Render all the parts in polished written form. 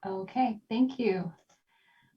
Okay, thank you.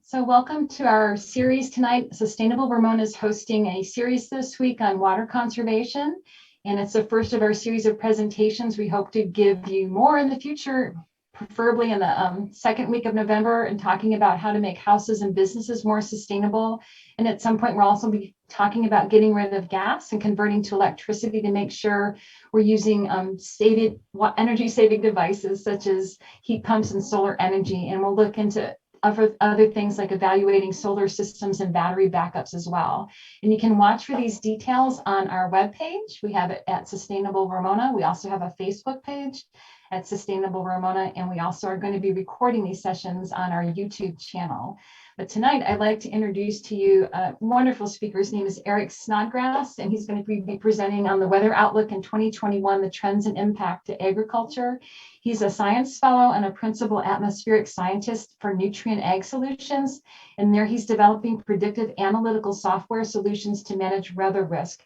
So welcome to our series tonight. Sustainable Vermont is hosting a series this week on water conservation, and it's the first of our series of presentations. We hope to give you more in the future, preferably in the second week of November, and talking about how to make houses and businesses more sustainable. And at some point, we'll also be talking about getting rid of gas and converting to electricity to make sure we're using energy-saving devices such as heat pumps and solar energy. And we'll look into other things like evaluating solar systems and battery backups as well. And you can watch for these details on our webpage. We have it at Sustainable Vermona. We also have a Facebook page at Sustainable Vermona, and we also are going to be recording these sessions on our YouTube channel. But tonight, I'd like to introduce to you a wonderful speaker. His name is Eric Snodgrass, and he's going to be presenting on the weather outlook in 2021, the trends and impact to agriculture. He's a science fellow and a principal atmospheric scientist for Nutrien Ag Solutions. And there he's developing predictive analytical software solutions to manage weather risk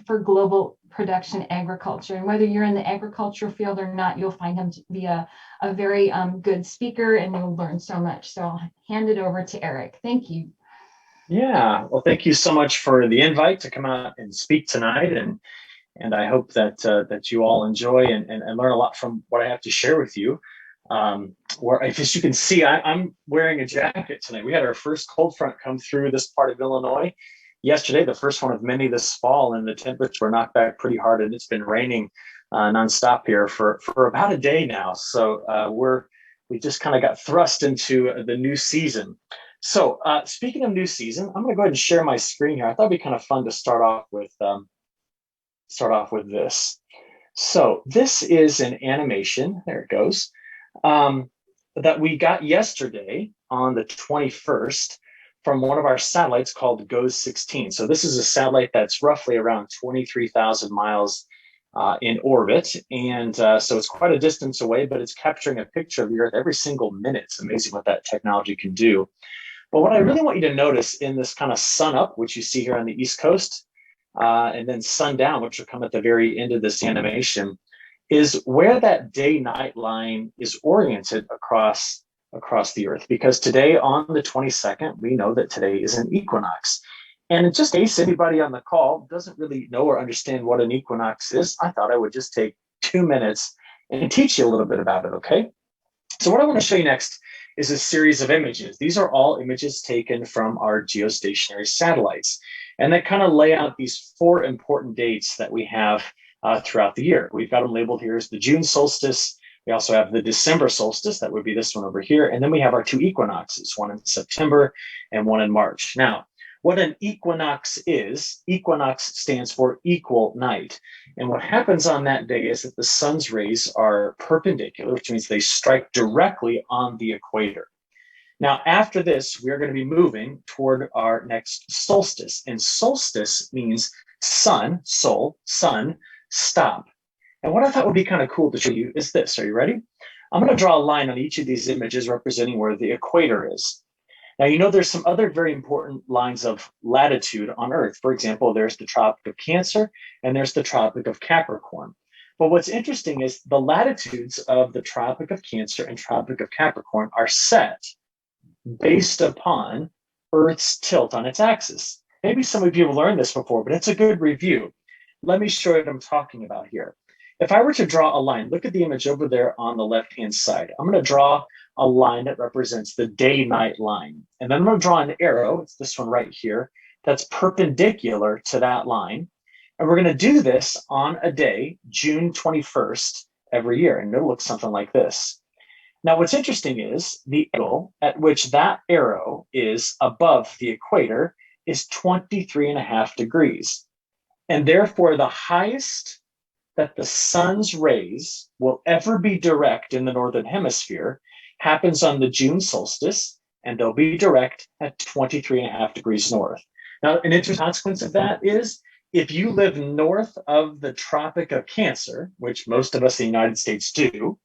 for global production agriculture. And whether you're in the agriculture field or not, you'll find him to be a very good speaker, and you'll learn so much. So I'll hand it over to Eric. Thank you. Yeah, well, thank you so much for the invite to come out and speak tonight. And I hope that you all enjoy and learn a lot from what I have to share with you. As you can see, I'm wearing a jacket tonight. We had our first cold front come through this part of Illinois yesterday, the first one of many this fall, and the temperatures were knocked back pretty hard, and it's been raining nonstop here for about a day now. So we just kind of got thrust into the new season. So speaking of new season, I'm going to go ahead and share my screen here. I thought it'd be kind of fun to start off with this. So this is an animation, there it goes, that we got yesterday on the 21st from one of our satellites called GOES-16. So this is a satellite that's roughly around 23,000 miles in orbit. And so it's quite a distance away, but it's capturing a picture of the Earth every single minute. It's amazing what that technology can do. But what I really want you to notice in this kind of sun up, which you see here on the East Coast, and then sundown, which will come at the very end of this animation, is where that day-night line is oriented across the Earth. Because today, on the 22nd, we know that today is an equinox. And just in case anybody on the call doesn't really know or understand what an equinox is, I thought I would just take 2 minutes and teach you a little bit about it, okay? So what I want to show you next is a series of images. These are all images taken from our geostationary satellites. And they kind of lay out these 4 important dates that we have throughout the year. We've got them labeled here as the June solstice. We also have the December solstice, that would be this one over here. And then we have our 2 equinoxes, one in September and one in March. Now, what an equinox is, equinox stands for equal night. And what happens on that day is that the sun's rays are perpendicular, which means they strike directly on the equator. Now, after this, we're going to be moving toward our next solstice. And solstice means sun, sol, sun, stop. And what I thought would be kind of cool to show you is this. Are you ready? I'm going to draw a line on each of these images representing where the equator is. Now, you know, there's some other very important lines of latitude on Earth. For example, there's the Tropic of Cancer and there's the Tropic of Capricorn. But what's interesting is the latitudes of the Tropic of Cancer and Tropic of Capricorn are set based upon Earth's tilt on its axis. Maybe some of you have learned this before, but it's a good review. Let me show you what I'm talking about here. If I were to draw a line, look at the image over there on the left-hand side. I'm going to draw a line that represents the day-night line. And then I'm going to draw an arrow, it's this one right here, that's perpendicular to that line. And we're going to do this on a day, June 21st, every year. And it'll look something like this. Now, what's interesting is the angle at which that arrow is above the equator is 23.5 degrees. And therefore, the highest that the sun's rays will ever be direct in the northern hemisphere happens on the June solstice, and they'll be direct at 23.5 degrees north. Now, an interesting consequence of that is if you live north of the Tropic of Cancer, which most of us in the United States do,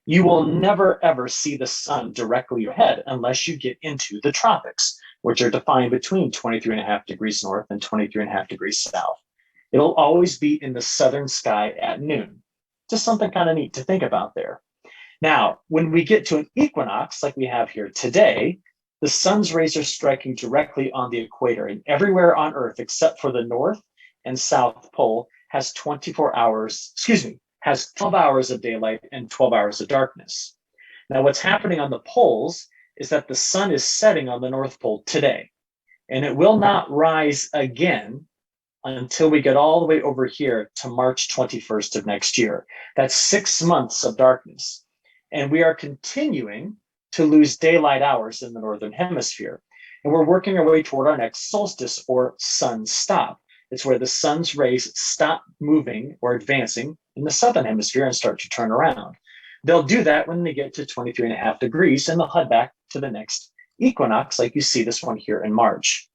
you will never, ever see the sun directly ahead unless you get into the tropics, which are defined between 23.5 degrees north and 23.5 degrees south. It'll always be in the southern sky at noon. Just something kind of neat to think about there. Now, when we get to an equinox like we have here today, the sun's rays are striking directly on the equator, and everywhere on Earth except for the North and South Pole has 24 hours, has 12 hours of daylight and 12 hours of darkness. Now, what's happening on the poles is that the sun is setting on the North Pole today, and it will not rise again until we get all the way over here to March 21st of next year. That's 6 months of darkness. And we are continuing to lose daylight hours in the Northern Hemisphere. And we're working our way toward our next solstice or sun stop. It's where the sun's rays stop moving or advancing in the Southern Hemisphere and start to turn around. They'll do that when they get to 23.5 degrees, and they'll head back to the next equinox, like you see this one here in March.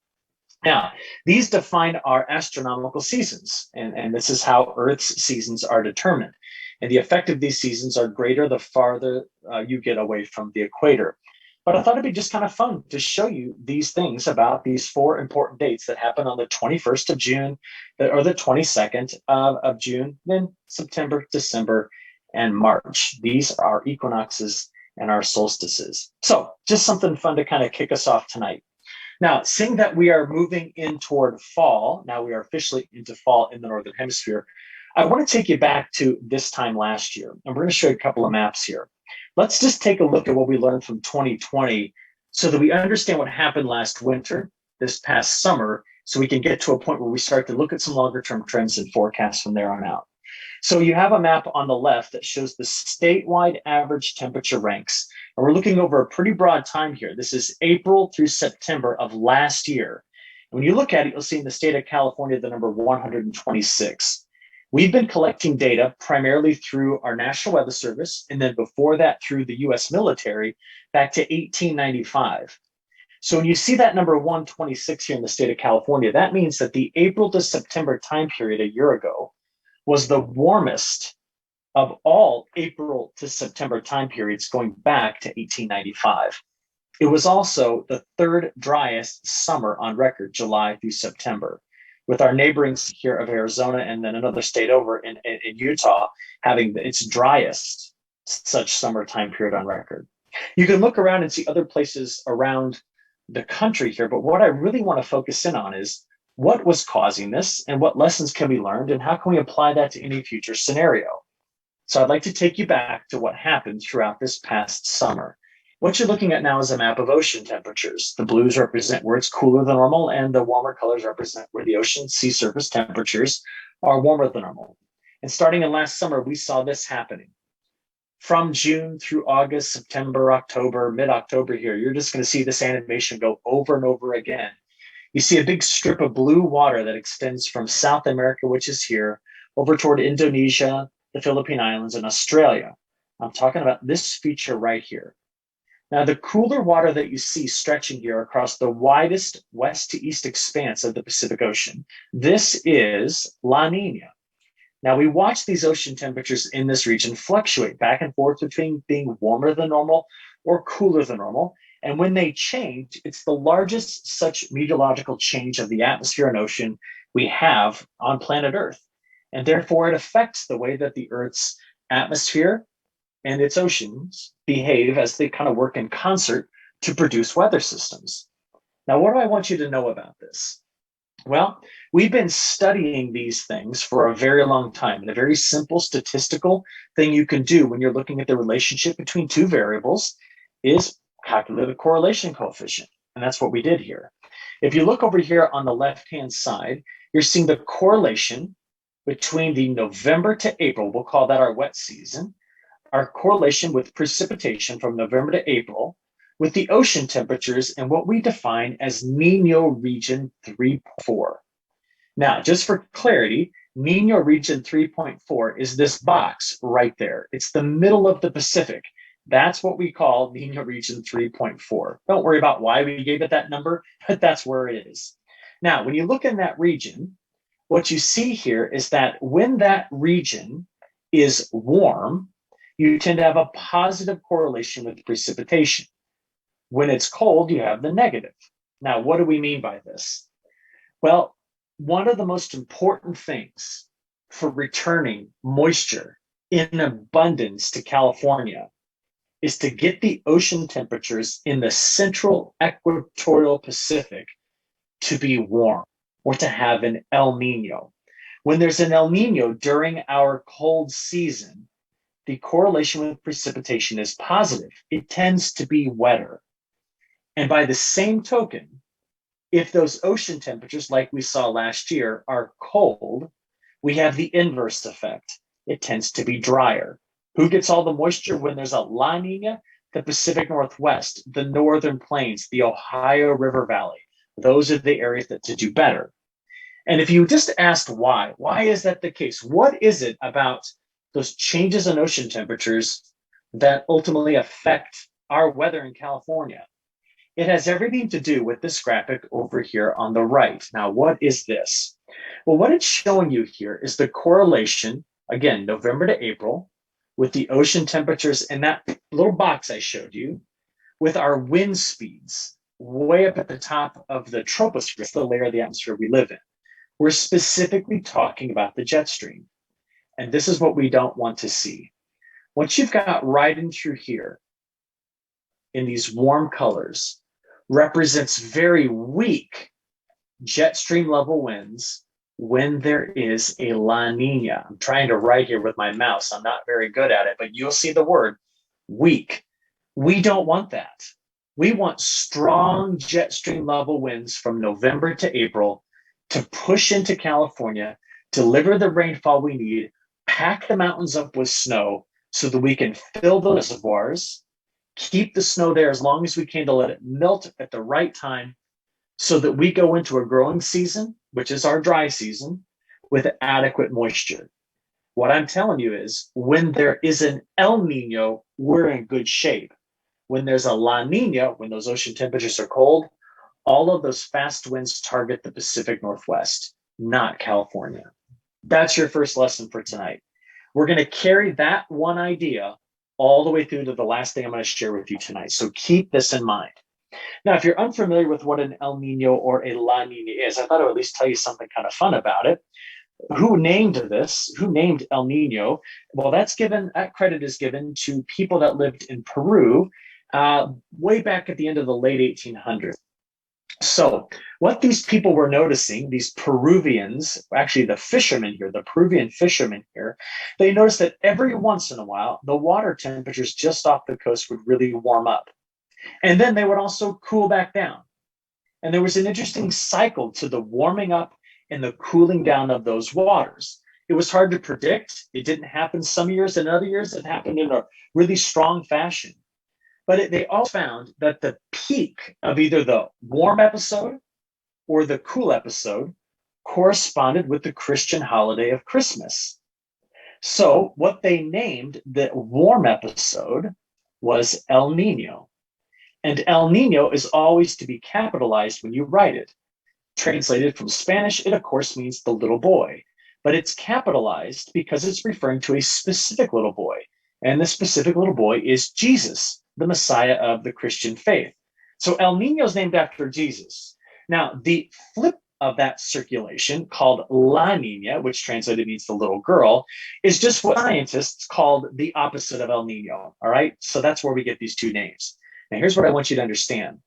Now, these define our astronomical seasons, and this is how Earth's seasons are determined. And the effect of these seasons are greater the farther you get away from the equator. But I thought it'd be just kind of fun to show you these things about these 4 important dates that happen on the 21st of June or the 22nd of June, then September, December, and March. These are equinoxes and our solstices. So just something fun to kind of kick us off tonight. Now, seeing that we are moving in toward fall, now we are officially into fall in the Northern Hemisphere, I want to take you back to this time last year. And we're going to show you a couple of maps here. Let's just take a look at what we learned from 2020 so that we understand what happened last winter, this past summer, so we can get to a point where we start to look at some longer term trends and forecasts from there on out. So you have a map on the left that shows the statewide average temperature ranks. And we're looking over a pretty broad time here. This is April through September of last year. When you look at it, you'll see in the state of California, the number 126. We've been collecting data primarily through our National Weather Service, and then before that through the US military back to 1895. So when you see that number 126 here in the state of California, that means that the April to September time period a year ago was the warmest of all April to September time periods going back to 1895. It was also the 3rd driest summer on record, July through September, with our neighboring here of Arizona and then another state over in Utah having its driest such summer time period on record. You can look around and see other places around the country here, but what I really want to focus in on is what was causing this and what lessons can we learn and how can we apply that to any future scenario? So I'd like to take you back to what happened throughout this past summer. What you're looking at now is a map of ocean temperatures. The blues represent where it's cooler than normal, and the warmer colors represent where the ocean sea surface temperatures are warmer than normal. And starting in last summer, we saw this happening. From June through August, September, October, mid-October here, you're just going to see this animation go over and over again. You see a big strip of blue water that extends from South America, which is here, over toward Indonesia, the Philippine Islands, and Australia. I'm talking about this feature right here. Now, the cooler water that you see stretching here across the widest west to east expanse of the Pacific Ocean, this is La Nina. Now, we watch these ocean temperatures in this region fluctuate back and forth between being warmer than normal or cooler than normal. And when they change, it's the largest such meteorological change of the atmosphere and ocean we have on planet Earth. And therefore, it affects the way that the Earth's atmosphere and its oceans behave as they kind of work in concert to produce weather systems. Now, what do I want you to know about this? Well, we've been studying these things for a very long time. And a very simple statistical thing you can do when you're looking at the relationship between two variables is calculate a correlation coefficient. And that's what we did here. If you look over here on the left-hand side, you're seeing the correlation between the November to April, we'll call that our wet season, our correlation with precipitation from November to April, with the ocean temperatures and what we define as Nino region 3.4. Now, just for clarity, Nino region 3.4 is this box right there. It's the middle of the Pacific. That's what we call Nino region 3.4. Don't worry about why we gave it that number, but that's where it is. Now, when you look in that region, what you see here is that when that region is warm, you tend to have a positive correlation with precipitation. When it's cold, you have the negative. Now, what do we mean by this? Well, one of the most important things for returning moisture in abundance to California is to get the ocean temperatures in the central equatorial Pacific to be warm or to have an El Nino. When there's an El Nino during our cold season, the correlation with precipitation is positive. It tends to be wetter. And by the same token, if those ocean temperatures, like we saw last year, are cold, we have the inverse effect. It tends to be drier. Who gets all the moisture when there's a La Nina? The Pacific Northwest, the Northern Plains, the Ohio River Valley. Those are the areas that to do better. And if you just asked why is that the case? What is it about those changes in ocean temperatures that ultimately affect our weather in California? It has everything to do with this graphic over here on the right. Now, what is this? Well, what it's showing you here is the correlation, again, November to April, with the ocean temperatures in that little box I showed you, with our wind speeds way up at the top of the troposphere, the layer of the atmosphere we live in. We're specifically talking about the jet stream. And this is what we don't want to see. What you've got right in through here in these warm colors represents very weak jet stream level winds when there is a La Nina. I'm trying to write here with my mouse. I'm not very good at it, but you'll see the word weak. We don't want that. We want strong jet stream level winds from November to April to push into California, deliver the rainfall we need, pack the mountains up with snow so that we can fill the reservoirs, keep the snow there as long as we can to let it melt at the right time so that we go into a growing season, which is our dry season, with adequate moisture. What I'm telling you is when there is an El Nino, we're in good shape. When there's a La Nina, when those ocean temperatures are cold, all of those fast winds target the Pacific Northwest, not California. That's your first lesson for tonight. We're going to carry that one idea all the way through to the last thing I'm going to share with you tonight. So keep this in mind. Now, if you're unfamiliar with what an El Nino or a La Nina is, I thought I would at least tell you something kind of fun about it. Who named this? Who named El Nino? Well, that credit is given to people that lived in Peru way back at the end of the late 1800s. So what these people were noticing, these Peruvians, actually the fishermen here, the Peruvian fishermen here, they noticed that every once in a while, the water temperatures just off the coast would really warm up. And then they would also cool back down. And there was an interesting cycle to the warming up and the cooling down of those waters. It was hard to predict. It didn't happen some years, and other years it happened in a really strong fashion. But they all found that the peak of either the warm episode or the cool episode corresponded with the Christian holiday of Christmas. So what they named the warm episode was El Nino. And El Nino is always to be capitalized when you write it. Translated from Spanish, it of course means the little boy, but it's capitalized because it's referring to a specific little boy. And the specific little boy is Jesus, the Messiah of the Christian faith. So El Nino is named after Jesus. Now, the flip of that circulation, called La Nina, which translated means the little girl, is just what scientists called the opposite of El Nino. All right. So that's where we get these two names. Now, here's what I want you to understand.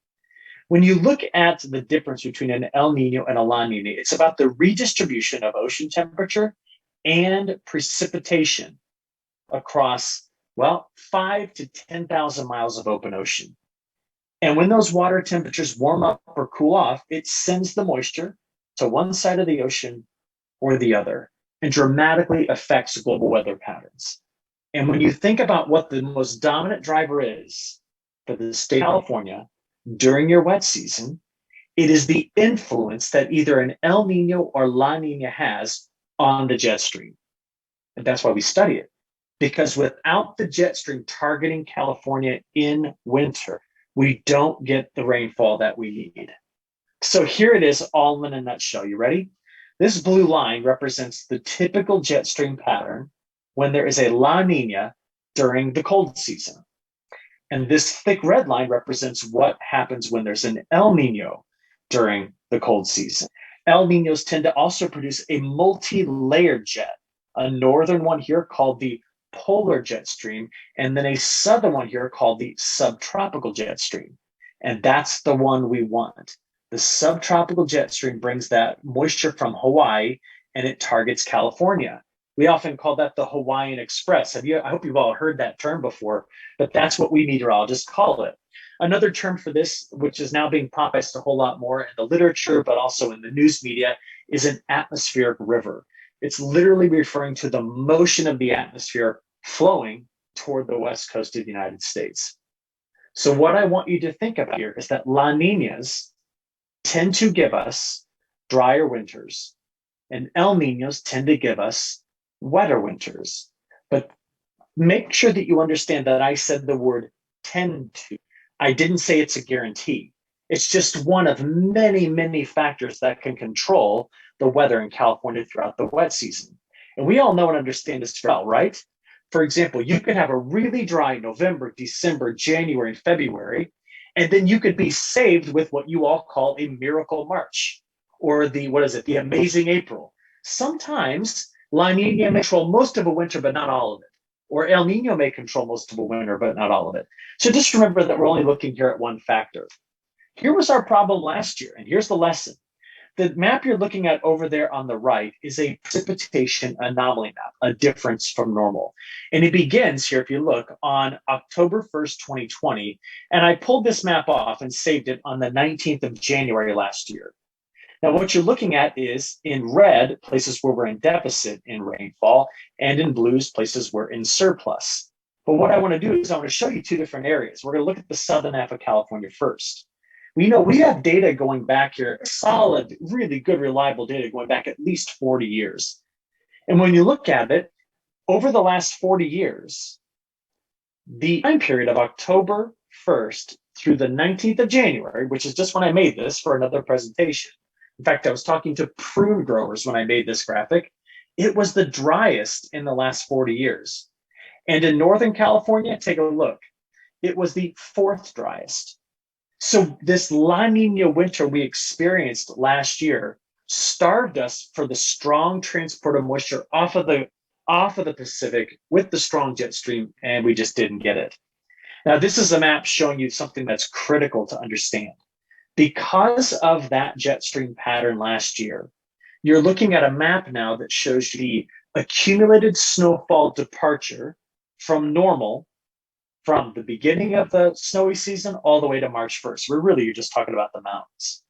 When you look at the difference between an El Nino and a La Nina, it's about the redistribution of ocean temperature and precipitation across, well, 5 to 10,000 miles of open ocean. And when those water temperatures warm up or cool off, it sends the moisture to one side of the ocean or the other and dramatically affects global weather patterns. And when you think about what the most dominant driver is for the state of California during your wet season, it is the influence that either an El Nino or La Nina has on the jet stream. And that's why we study it. Because without the jet stream targeting California in winter, we don't get the rainfall that we need. So here it is all in a nutshell. You ready? This blue line represents the typical jet stream pattern when there is a La Nina during the cold season. And this thick red line represents what happens when there's an El Nino during the cold season. El Ninos tend to also produce a multi-layered jet, a northern one here called the polar jet stream, and then a southern one here called the subtropical jet stream. And that's the one we want. The subtropical jet stream brings that moisture from Hawaii and it targets California. We often call that the Hawaiian Express. I hope you've all heard that term before, but that's what we meteorologists call it. Another term for this, which is now being popularized a whole lot more in the literature, but also in the news media, is an atmospheric river. It's literally referring to the motion of the atmosphere flowing toward the west coast of the United States. So what I want you to think about here is that La Niñas tend to give us drier winters, and El Niños tend to give us wetter winters. But make sure that you understand that I said the word tend to. I didn't say it's a guarantee. It's just one of many, many factors that can control the weather in California throughout the wet season. And we all know and understand this well, right? For example, you could have a really dry November, December, January, and February, and then you could be saved with what you all call a miracle March, or the amazing April. Sometimes La Nina may control most of a winter, but not all of it. Or El Nino may control most of a winter, but not all of it. So just remember that we're only looking here at one factor. Here was our problem last year, and here's the lesson. The map you're looking at over there on the right is a precipitation anomaly map, a difference from normal. And it begins here, if you look, on October 1st, 2020. And I pulled this map off and saved it on the 19th of January last year. Now, what you're looking at is in red, places where we're in deficit in rainfall, and in blues, places we're in surplus. But what I want to do is I want to show you two different areas. We're going to look at the southern half of California first. We know we have data going back here, solid, really good, reliable data going back at least 40 years. And when you look at it, over the last 40 years, the time period of October 1st through the 19th of January, which is just when I made this for another presentation. In fact, I was talking to prune growers when I made this graphic. It was the driest in the last 40 years. And in Northern California, take a look. It was the fourth driest. So this La Nina winter we experienced last year starved us for the strong transport of moisture off of the Pacific with the strong jet stream, and we just didn't get it. Now, this is a map showing you something that's critical to understand. Because of that jet stream pattern last year, you're looking at a map now that shows the accumulated snowfall departure from normal from the beginning of the snowy season all the way to March 1st. You're just talking about the mountains.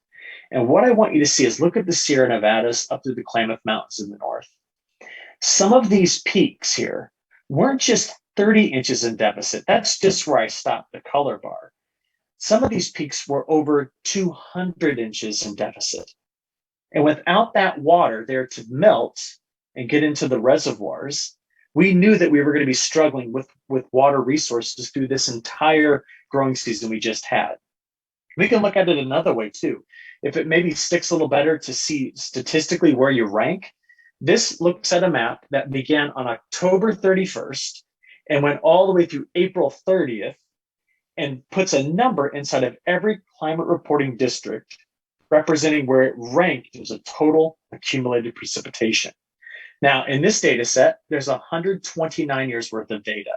And what I want you to see is look at the Sierra Nevadas up through the Klamath Mountains in the north. Some of these peaks here weren't just 30 inches in deficit. That's just where I stopped the color bar. Some of these peaks were over 200 inches in deficit. And without that water there to melt and get into the reservoirs, we knew that we were going to be struggling with water resources through this entire growing season we just had. We can look at it another way too. If it maybe sticks a little better to see statistically where you rank, this looks at a map that began on October 31st and went all the way through April 30th and puts a number inside of every climate reporting district representing where it ranked as a total accumulated precipitation. Now, in this data set, there's 129 years worth of data.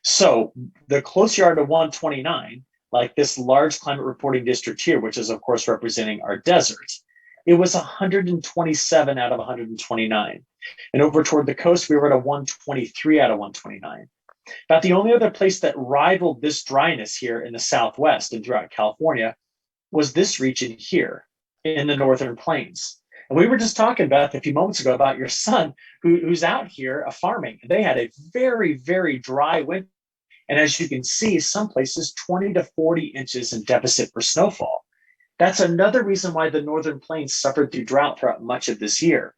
So the closer you are to 129, like this large climate reporting district here, which is of course representing our deserts, it was 127 out of 129. And over toward the coast, we were at a 123 out of 129. About the only other place that rivaled this dryness here in the Southwest and throughout California was this region here in the Northern Plains. And we were just talking, Beth, a few moments ago about your son who's out here farming. They had a very, very dry winter. And as you can see, some places 20 to 40 inches in deficit for snowfall. That's another reason why the Northern Plains suffered through drought throughout much of this year.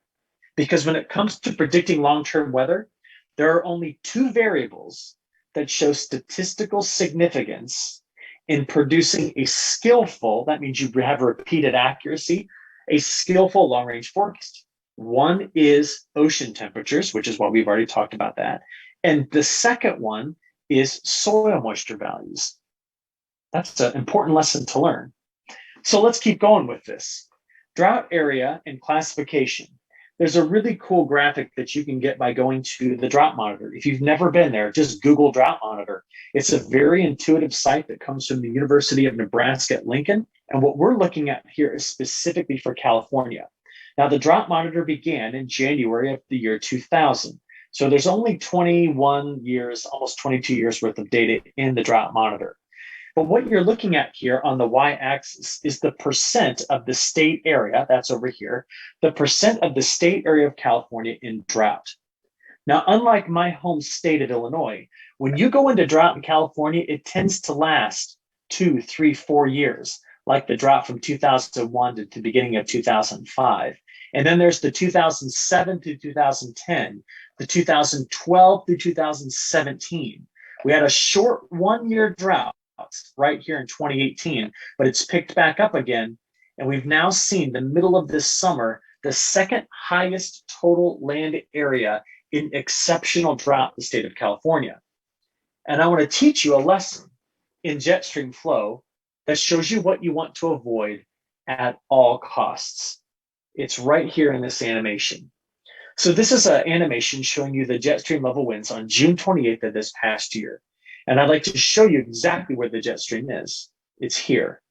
Because when it comes to predicting long-term weather, there are only two variables that show statistical significance in producing a skillful, that means you have repeated accuracy, a skillful long-range forecast. One is ocean temperatures, which is what we've already talked about that. And the second one is soil moisture values. That's an important lesson to learn. So let's keep going with this. Drought area and classification. there's a really cool graphic that you can get by going to the Drought Monitor. If you've never been there, just Google Drought Monitor. It's a very intuitive site that comes from the University of Nebraska at Lincoln. And what we're looking at here is specifically for California. Now, the Drought Monitor began in January of the year 2000. So there's only 21 years, almost 22 years worth of data in the Drought Monitor. But what you're looking at here on the y-axis is the percent of the state area, that's over here, the percent of the state area of California in drought. Now, unlike my home state of Illinois, when you go into drought in California, it tends to last 2, 3, 4 years, like the drought from 2001 to the beginning of 2005. And then there's the 2007 to 2010, the 2012 through 2017. We had a short 1-year drought right here in 2018, but it's picked back up again. And we've now seen the middle of this summer, the second highest total land area in exceptional drought in the state of California. And I want to teach you a lesson in jet stream flow that shows you what you want to avoid at all costs. It's right here in this animation. So this is an animation showing you the jet stream level winds on June 28th of this past year. And I'd like to show you exactly where the jet stream is. It's here.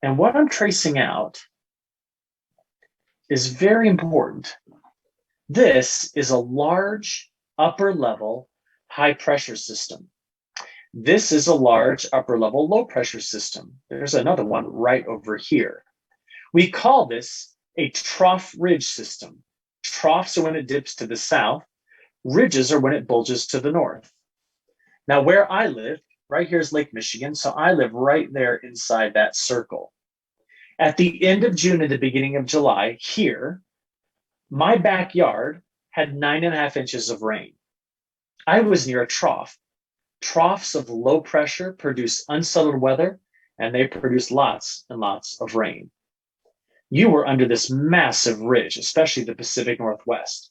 And what I'm tracing out is very important. This is a large upper level high pressure system. This is a large upper level low pressure system. There's another one right over here. We call this a trough ridge system. Troughs are when it dips to the south. Ridges are when it bulges to the north. Now, where I live, right here is Lake Michigan, so I live right there inside that circle. At the end of June and the beginning of July, here, my backyard had 9.5 inches of rain. I was near a trough. Troughs of low pressure produce unsettled weather, and they produce lots and lots of rain. You were under this massive ridge, especially the Pacific Northwest.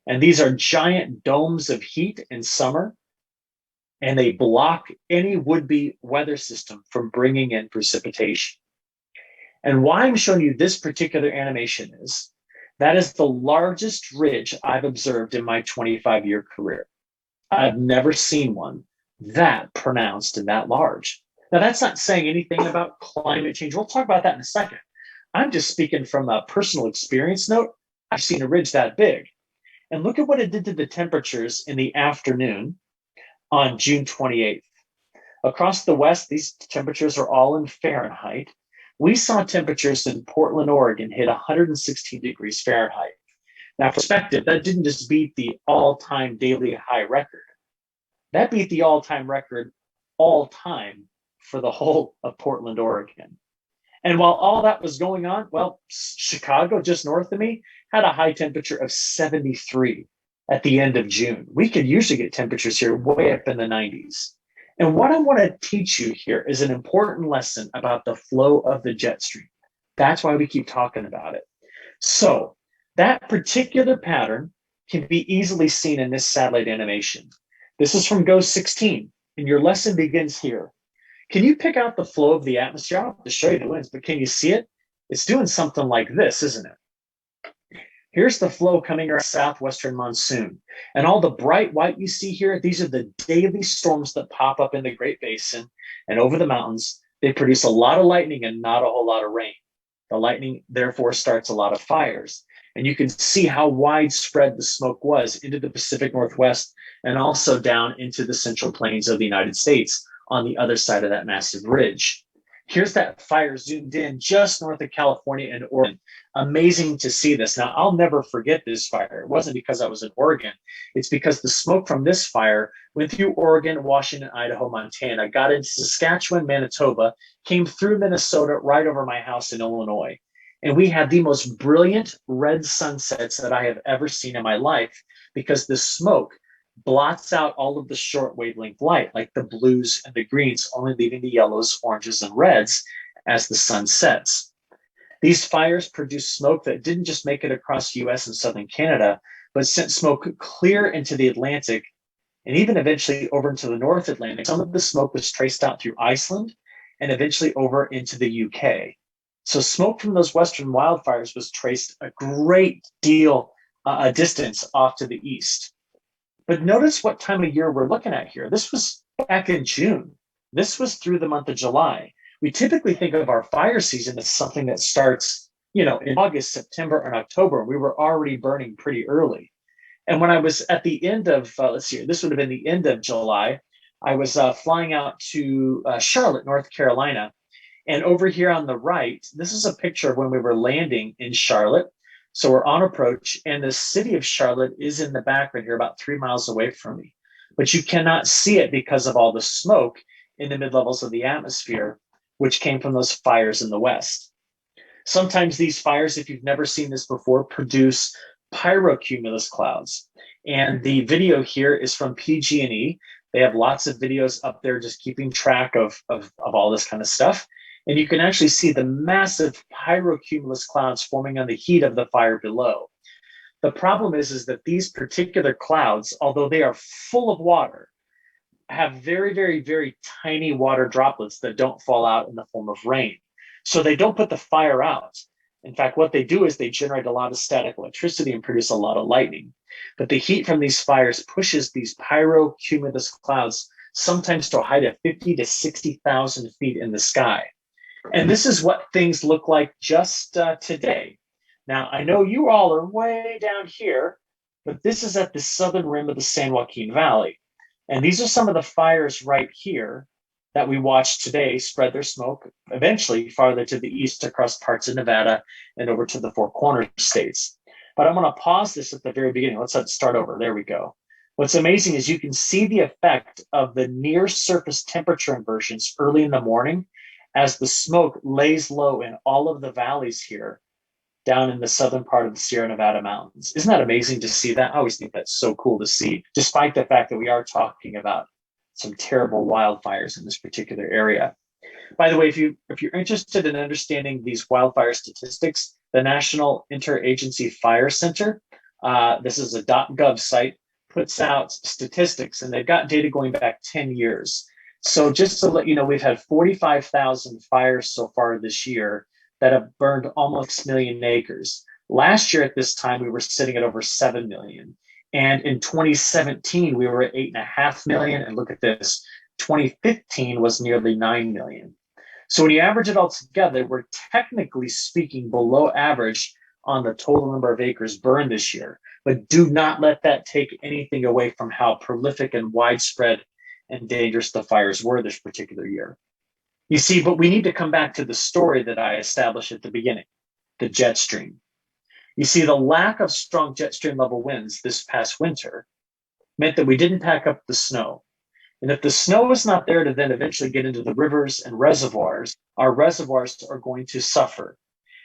And these are giant domes of heat in summer, and they block any would-be weather system from bringing in precipitation. And why I'm showing you this particular animation is, that is the largest ridge I've observed in my 25-year career. I've never seen one that pronounced and that large. Now, that's not saying anything about climate change. We'll talk about that in a second. I'm just speaking from a personal experience note. I've seen a ridge that big. And look at what it did to the temperatures in the afternoon on June 28th. Across the West, these temperatures are all in Fahrenheit. We saw temperatures in Portland, Oregon hit 116 degrees Fahrenheit. Now, for perspective, that didn't just beat the all-time daily high record. That beat the all-time record all time for the whole of Portland, Oregon. And while all that was going on, well, Chicago, just north of me, had a high temperature of 73 at the end of June. We could usually get temperatures here way up in the 90s. And what I want to teach you here is an important lesson about the flow of the jet stream. That's why we keep talking about it. So that particular pattern can be easily seen in this satellite animation. This is from GOES 16, and your lesson begins here. Can you pick out the flow of the atmosphere? I don't have to show you the winds, but can you see it? It's doing something like this, isn't it? Here's the flow coming our southwestern monsoon. And all the bright white you see here, these are the daily storms that pop up in the Great Basin and over the mountains. They produce a lot of lightning and not a whole lot of rain. The lightning, therefore, starts a lot of fires. And you can see how widespread the smoke was into the Pacific Northwest and also down into the central plains of the United States on the other side of that massive ridge. Here's that fire zoomed in just north of California and Oregon. Amazing to see this. Now, I'll never forget this fire. It wasn't because I was in Oregon. It's because the smoke from this fire went through Oregon, Washington, Idaho, Montana, got into Saskatchewan, Manitoba, came through Minnesota, right over my house in Illinois. And we had the most brilliant red sunsets that I have ever seen in my life because the smoke blots out all of the short wavelength light, like the blues and the greens, only leaving the yellows, oranges, and reds as the sun sets. These fires produced smoke that didn't just make it across US and southern Canada, but sent smoke clear into the Atlantic and even eventually over into the North Atlantic. Some of the smoke was traced out through Iceland and eventually over into the UK. So smoke from those western wildfires was traced a great deal a distance off to the east. But notice what time of year we're looking at here. This was back in June. This was through the month of July. We typically think of our fire season as something that starts, in August, September, and October. We were already burning pretty early. And when I was at the end of, let's see, this would have been the end of July, I was flying out to Charlotte, North Carolina. And over here on the right, this is a picture of when we were landing in Charlotte. So we're on approach, and the city of Charlotte is in the background here, about 3 miles away from me. But you cannot see it because of all the smoke in the mid levels of the atmosphere, which came from those fires in the west. Sometimes these fires, if you've never seen this before, produce pyrocumulus clouds. And the video here is from PG&E. They have lots of videos up there just keeping track of all this kind of stuff. And you can actually see the massive pyrocumulus clouds forming on the heat of the fire below. The problem is that these particular clouds, although they are full of water, have very, very, very tiny water droplets that don't fall out in the form of rain. So they don't put the fire out. In fact, what they do is they generate a lot of static electricity and produce a lot of lightning. But the heat from these fires pushes these pyrocumulus clouds sometimes to a height of 50 to 60,000 feet in the sky. And this is what things look like just today. Now, I know you all are way down here, but this is at the southern rim of the San Joaquin Valley. And these are some of the fires right here that we watched today spread their smoke eventually farther to the east across parts of Nevada and over to the Four Corners states. But I'm going to pause this at the very beginning. Let's start over. There we go. What's amazing is you can see the effect of the near surface temperature inversions early in the morning as the smoke lays low in all of the valleys here down in the southern part of the Sierra Nevada mountains. Isn't that amazing to see that? I always think that's so cool to see, despite the fact that we are talking about some terrible wildfires in this particular area. By the way, if you're interested in understanding these wildfire statistics, the National Interagency Fire Center, this is a .gov site, puts out statistics, and they've got data going back 10 years. So just to let you know, we've had 45,000 fires so far this year that have burned almost 6 million acres. Last year at this time, we were sitting at over 7 million. And in 2017, we were at 8.5 million. And look at this, 2015 was nearly 9 million. So when you average it all together, we're technically speaking below average on the total number of acres burned this year. But do not let that take anything away from how prolific and widespread and dangerous the fires were this particular year. You see, but we need to come back to the story that I established at the beginning, the jet stream. You see, the lack of strong jet stream level winds this past winter meant that we didn't pack up the snow. And if the snow is not there to then eventually get into the rivers and reservoirs, our reservoirs are going to suffer.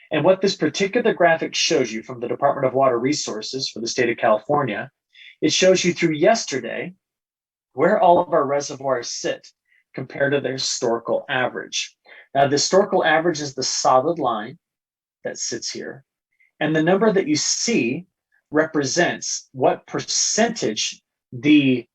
And what this particular graphic shows you from the Department of Water Resources for the state of California, it shows you through yesterday where all of our reservoirs sit compared to their historical average. Now, the historical average is the solid line that sits here. And the number that you see represents what percentage the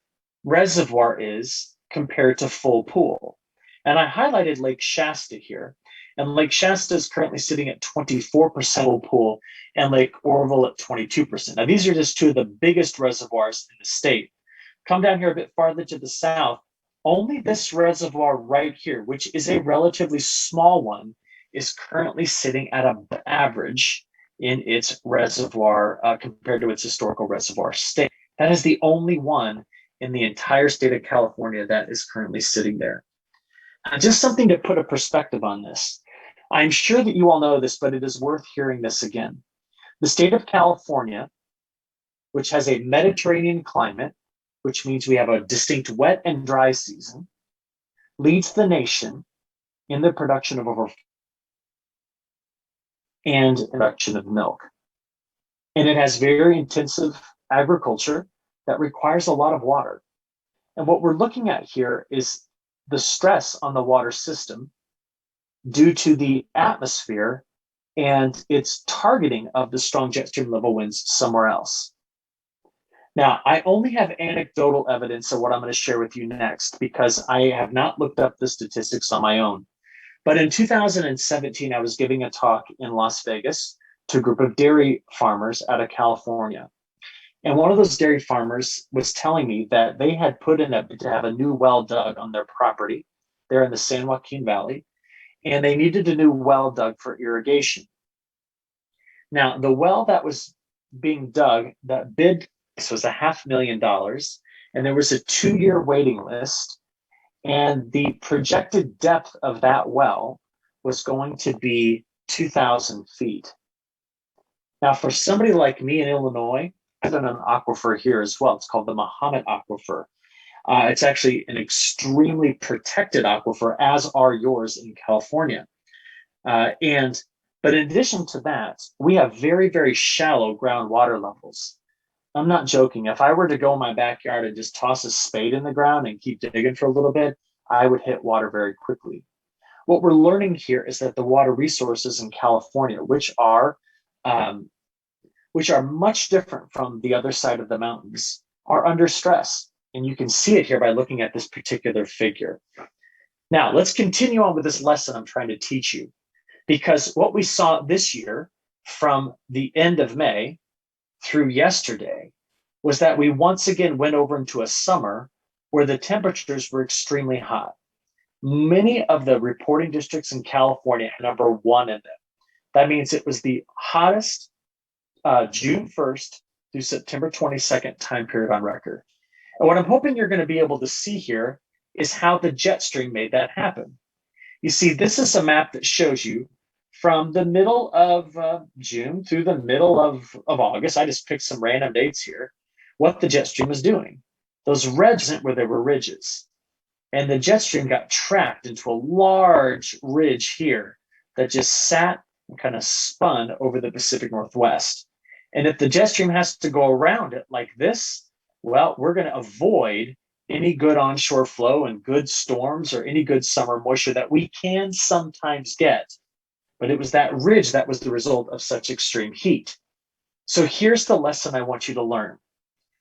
reservoir is compared to full pool. And I highlighted Lake Shasta here. And Lake Shasta is currently sitting at 24% full pool and Lake Oroville at 22%. Now, these are just two of the biggest reservoirs in the state. Come down here a bit farther to the south, only this reservoir right here, which is a relatively small one, is currently sitting at an average in its reservoir compared to its historical reservoir state. That is the only one in the entire state of California that is currently sitting there. Just something to put a perspective on this. I'm sure that you all know this, but it is worth hearing this again. The state of California, which has a Mediterranean climate, which means we have a distinct wet and dry season, leads the nation in the production of over and production of milk. And it has very intensive agriculture that requires a lot of water. And what we're looking at here is the stress on the water system due to the atmosphere and its targeting of the strong jet stream level winds somewhere else. Now, I only have anecdotal evidence of what I'm going to share with you next because I have not looked up the statistics on my own. But in 2017, I was giving a talk in Las Vegas to a group of dairy farmers out of California. And one of those dairy farmers was telling me that they had put in to have a new well dug on their property there in the San Joaquin Valley, and they needed a new well dug for irrigation. Now, the well that was being dug, that bid was $500,000, and there was a 2-year waiting list, and the projected depth of that well was going to be 2,000 feet. Now, for somebody like me in Illinois, I've done an aquifer here as well. It's called the Mahomet Aquifer. It's actually an extremely protected aquifer, as are yours in California. But in addition to that, we have very, very shallow groundwater levels. I'm not joking. If I were to go in my backyard and just toss a spade in the ground and keep digging for a little bit, I would hit water very quickly. What we're learning here is that the water resources in California, which are much different from the other side of the mountains, are under stress. And you can see it here by looking at this particular figure. Now, let's continue on with this lesson I'm trying to teach you. Because what we saw this year from the end of May through yesterday was that we once again went over into a summer where the temperatures were extremely hot. Many of the reporting districts in California had number 1 in them. That means it was the hottest June 1st through September 22nd time period on record. And what I'm hoping you're going to be able to see here is how the jet stream made that happen. You see, this is a map that shows you from the middle of June through the middle of August. I just picked some random dates here, what the jet stream was doing. Those reds were there were ridges. And the jet stream got trapped into a large ridge here that just sat and kind of spun over the Pacific Northwest. And if the jet stream has to go around it like this, well, we're going to avoid any good onshore flow and good storms or any good summer moisture that we can sometimes get. But it was that ridge that was the result of such extreme heat. So here's the lesson I want you to learn.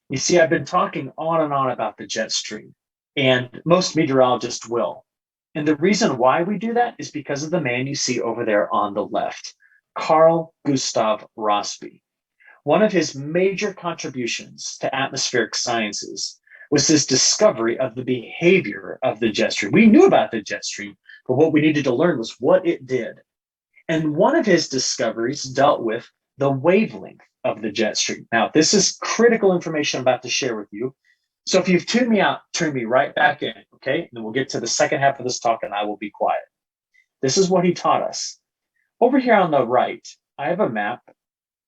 You see, I've been talking on and on about the jet stream, and most meteorologists will. And the reason why we do that is because of the man you see over there on the left, Carl Gustav Rossby. One of his major contributions to atmospheric sciences was his discovery of the behavior of the jet stream. We knew about the jet stream, but what we needed to learn was what it did. And one of his discoveries dealt with the wavelength of the jet stream. Now, this is critical information I'm about to share with you. So if you've tuned me out, turn me right back in, okay? And then we'll get to the second half of this talk and I will be quiet. This is what he taught us. Over here on the right, I have a map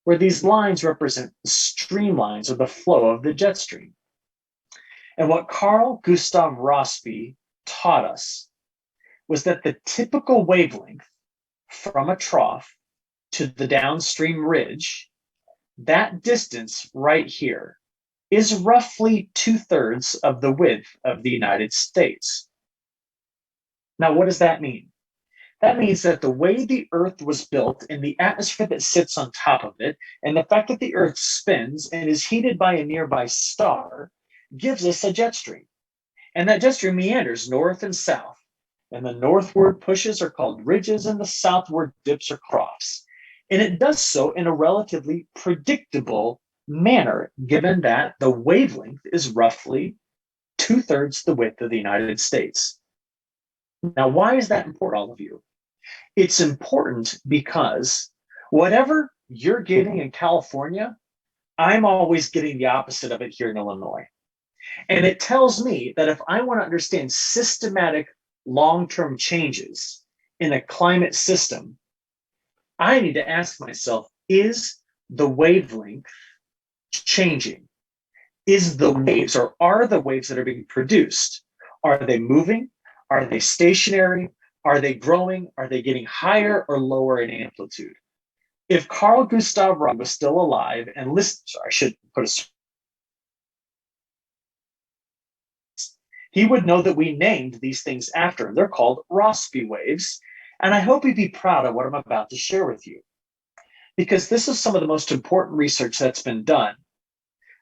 where these lines represent the streamlines or the flow of the jet stream. And what Carl Gustav Rossby taught us was that the typical wavelength from a trough to the downstream ridge, that distance right here is roughly 2/3 of the width of the United States. Now, what does that mean? That means that the way the Earth was built and the atmosphere that sits on top of it, and the fact that the Earth spins and is heated by a nearby star, gives us a jet stream. And that jet stream meanders north and south. And the northward pushes are called ridges, and the southward dips are troughs. And it does so in a relatively predictable manner, given that the wavelength is roughly 2/3 the width of the United States. Now, why is that important, all of you? It's important because whatever you're getting in California, I'm always getting the opposite of it here in Illinois. And it tells me that if I want to understand systematic long-term changes in a climate system, I need to ask myself, is the wavelength changing? Is the waves, or are the waves that are being produced, are they moving? Are they stationary? Are they growing? Are they getting higher or lower in amplitude? If Carl Gustav Rossby was still alive and listened, sorry, I should put a, he would know that we named these things after him. They're called Rossby waves. And I hope he'd be proud of what I'm about to share with you, because this is some of the most important research that's been done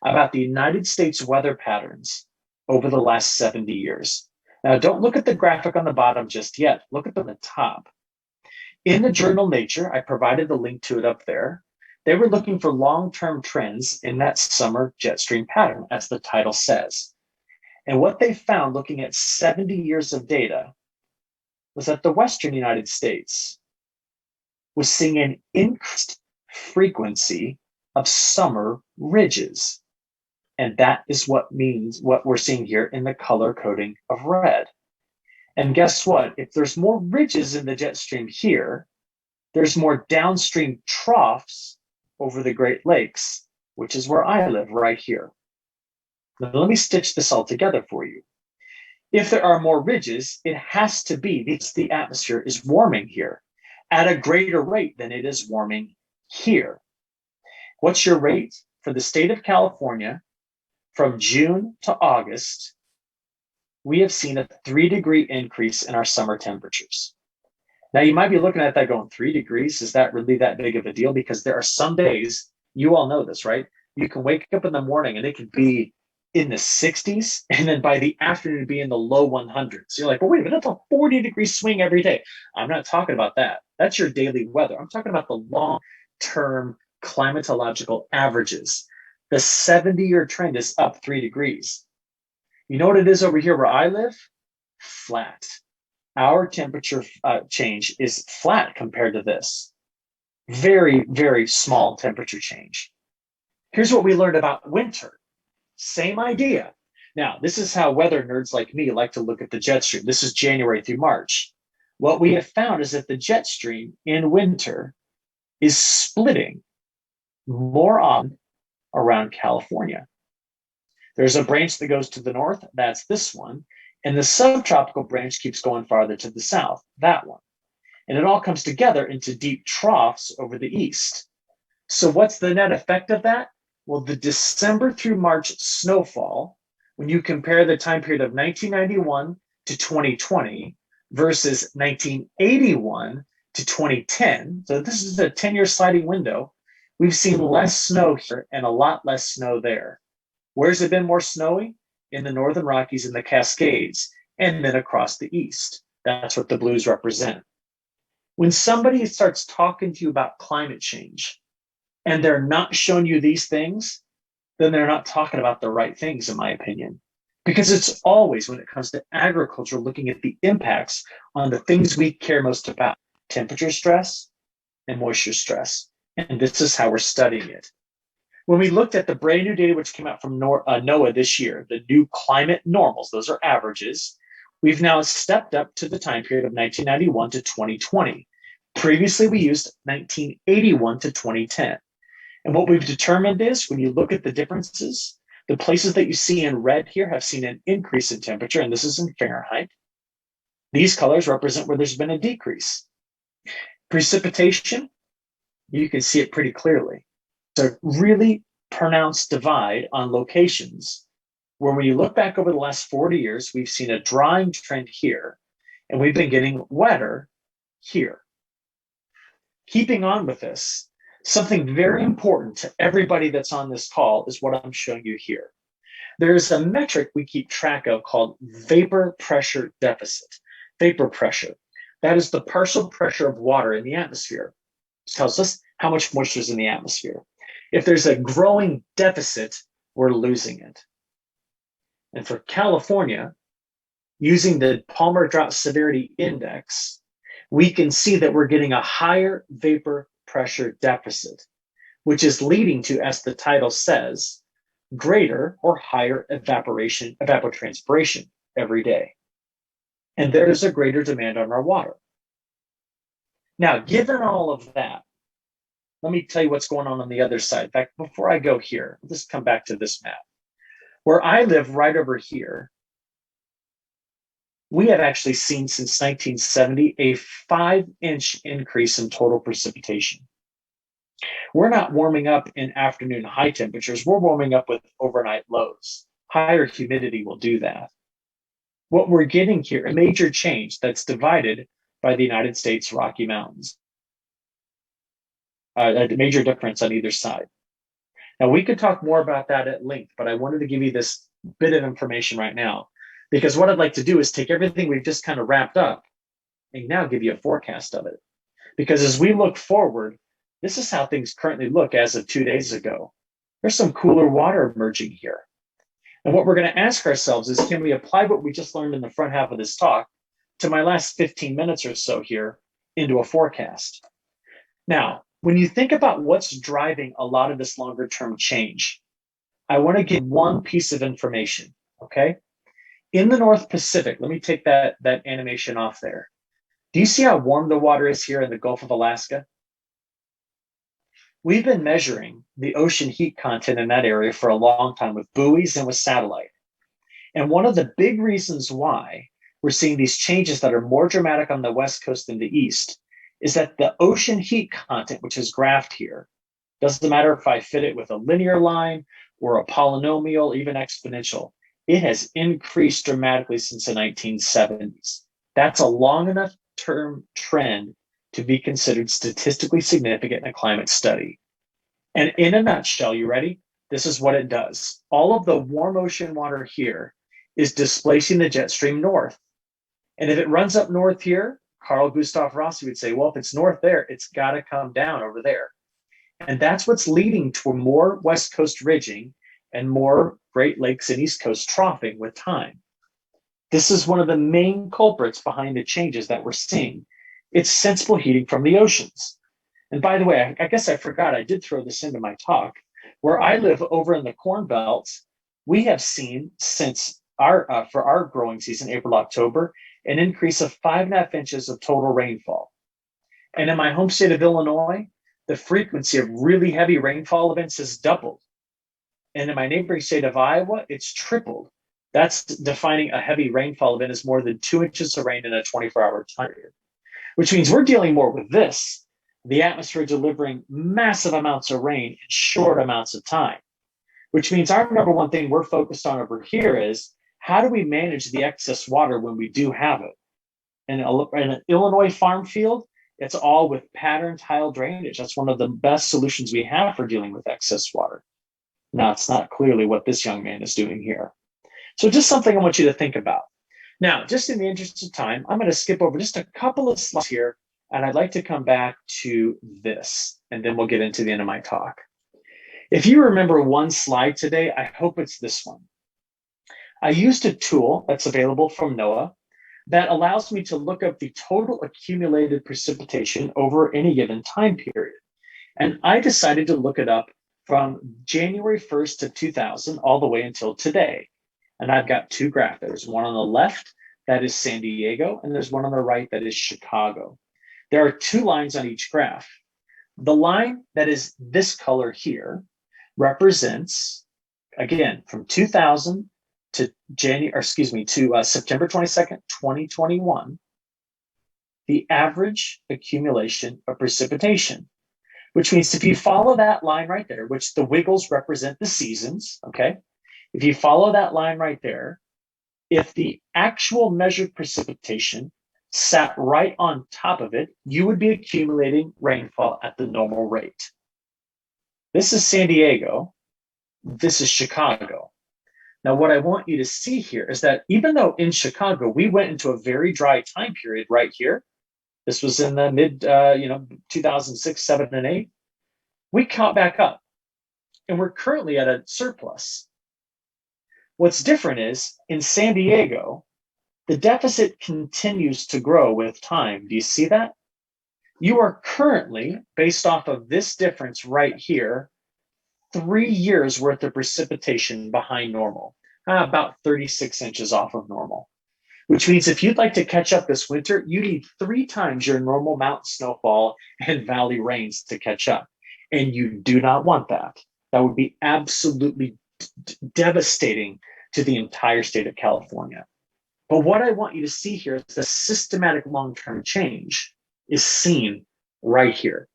about the United States weather patterns over the last 70 years. Now, don't look at the graphic on the bottom just yet. Look at the top. In the journal Nature, I provided the link to it up there. They were looking for long-term trends in that summer jet stream pattern, as the title says. And what they found looking at 70 years of data was that the Western United States was seeing an increased frequency of summer ridges. And that is what we're seeing here in the color coding of red. And guess what? If there's more ridges in the jet stream here, there's more downstream troughs over the Great Lakes, which is where I live right here. Now, let me stitch this all together for you. If there are more ridges, it has to be because the atmosphere is warming here at a greater rate than it is warming here. What's your rate for the state of California from June to August? We have seen a 3-degree increase in our summer temperatures. Now, you might be looking at that going, 3 degrees, is that really that big of a deal? Because there are some days, you all know this, right? You can wake up in the morning and it could be in the 60s, and then by the afternoon be in the low 100s. You're like, well, wait a minute, that's a 40-degree swing every day. I'm not talking about that. That's your daily weather. I'm talking about the long-term climatological averages. The 70-year trend is up 3 degrees. You know what it is over here where I live? Flat. Our temperature change is flat compared to this. Very, very small temperature change. Here's what we learned about winter. Same idea. Now, this is how weather nerds like me like to look at the jet stream. This is January through March. What we have found is that the jet stream in winter is splitting more often around California. There's a branch that goes to the north, that's this one, and the subtropical branch keeps going farther to the south, that one. And it all comes together into deep troughs over the east. So what's the net effect of that? Well, the December through March snowfall, when you compare the time period of 1991 to 2020 versus 1981 to 2010, so this is a 10-year sliding window, we've seen less snow here and a lot less snow there. Where's it been more snowy? In the Northern Rockies and the Cascades, and then across the east. That's what the blues represent. When somebody starts talking to you about climate change and they're not showing you these things, then they're not talking about the right things, in my opinion. Because it's always, when it comes to agriculture, looking at the impacts on the things we care most about: temperature stress and moisture stress. And this is how we're studying it. When we looked at the brand new data, which came out from NOAA this year, the new climate normals, those are averages, we've now stepped up to the time period of 1991 to 2020. Previously, we used 1981 to 2010. And what we've determined is, when you look at the differences, the places that you see in red here have seen an increase in temperature, and this is in Fahrenheit. These colors represent where there's been a decrease. Precipitation, you can see it pretty clearly. It's a really pronounced divide on locations where, when you look back over the last 40 years, we've seen a drying trend here, and we've been getting wetter here. Keeping on with this, something very important to everybody that's on this call is what I'm showing you here. There's a metric we keep track of called vapor pressure deficit. Vapor pressure, that is the partial pressure of water in the atmosphere. It tells us how much moisture is in the atmosphere. If there's a growing deficit, we're losing it. And for California, using the Palmer Drought Severity Index, we can see that we're getting a higher vapor pressure deficit, which is leading to, as the title says, greater or higher evapotranspiration every day. And there's a greater demand on our water. Now, given all of that, let me tell you what's going on the other side. In fact, before I go here, let's come back to this map. Where I live, right over here, we have actually seen since 1970 a 5-inch increase in total precipitation. We're not warming up in afternoon high temperatures, we're warming up with overnight lows. Higher humidity will do that. What we're getting here, a major change that's divided by the United States Rocky Mountains. A major difference on either side. Now, we could talk more about that at length, but I wanted to give you this bit of information right now. Because what I'd like to do is take everything we've just kind of wrapped up and now give you a forecast of it. Because as we look forward, this is how things currently look as of 2 days ago. There's some cooler water emerging here. And what we're going to ask ourselves is, can we apply what we just learned in the front half of this talk to my last 15 minutes or so here into a forecast? Now, when you think about what's driving a lot of this longer term change, I want to give one piece of information, okay? In the North Pacific, let me take that animation off there. Do you see how warm the water is here in the Gulf of Alaska? We've been measuring the ocean heat content in that area for a long time with buoys and with satellite. And one of the big reasons why we're seeing these changes that are more dramatic on the West Coast than the East is that the ocean heat content, which is graphed here, doesn't matter if I fit it with a linear line or a polynomial, even exponential, it has increased dramatically since the 1970s. That's a long enough term trend to be considered statistically significant in a climate study. And in a nutshell, you ready? This is what it does. All of the warm ocean water here is displacing the jet stream north. And if it runs up north here, Carl Gustav Rossi would say, well, if it's north there, it's got to come down over there. And that's what's leading to more West Coast ridging and more Great Lakes and East Coast troughing with time. This is one of the main culprits behind the changes that we're seeing. It's sensible heating from the oceans. And by the way, I guess I forgot, I did throw this into my talk. Where I live over in the Corn Belt, we have seen since for our growing season, April, October, an increase of 5.5 inches of total rainfall. And in my home state of Illinois, the frequency of really heavy rainfall events has doubled. And in my neighboring state of Iowa, it's tripled. That's defining a heavy rainfall event as more than 2 inches of rain in a 24-hour time period, which means we're dealing more with this, the atmosphere delivering massive amounts of rain in short amounts of time, which means our number one thing we're focused on over here is how do we manage the excess water when we do have it? In an Illinois farm field, it's all with pattern tile drainage. That's one of the best solutions we have for dealing with excess water. Now, it's not clearly what this young man is doing here. So just something I want you to think about. Now, just in the interest of time, I'm going to skip over just a couple of slides here, and I'd like to come back to this, and then we'll get into the end of my talk. If you remember one slide today, I hope it's this one. I used a tool that's available from NOAA that allows me to look up the total accumulated precipitation over any given time period. And I decided to look it up from January 1st to 2000 all the way until today. And I've got two graphs. There's one on the left that is San Diego, and there's one on the right that is Chicago. There are two lines on each graph. The line that is this color here represents, again, from 2000 to September 22nd, 2021, the average accumulation of precipitation, which means if you follow that line right there, which the wiggles represent the seasons, okay? If you follow that line right there, if the actual measured precipitation sat right on top of it, you would be accumulating rainfall at the normal rate. This is San Diego. This is Chicago. Now, what I want you to see here is that even though in Chicago, we went into a very dry time period right here, this was in the mid, 2006, 7, and 8, we caught back up, and we're currently at a surplus. What's different is in San Diego, the deficit continues to grow with time. Do you see that? You are currently, based off of this difference right here, 3 years worth of precipitation behind normal, about 36 inches off of normal, which means if you'd like to catch up this winter, you need 3 times your normal mountain snowfall and valley rains to catch up. And you do not want that. That would be absolutely devastating to the entire state of California. But what I want you to see here is the systematic long-term change is seen right here.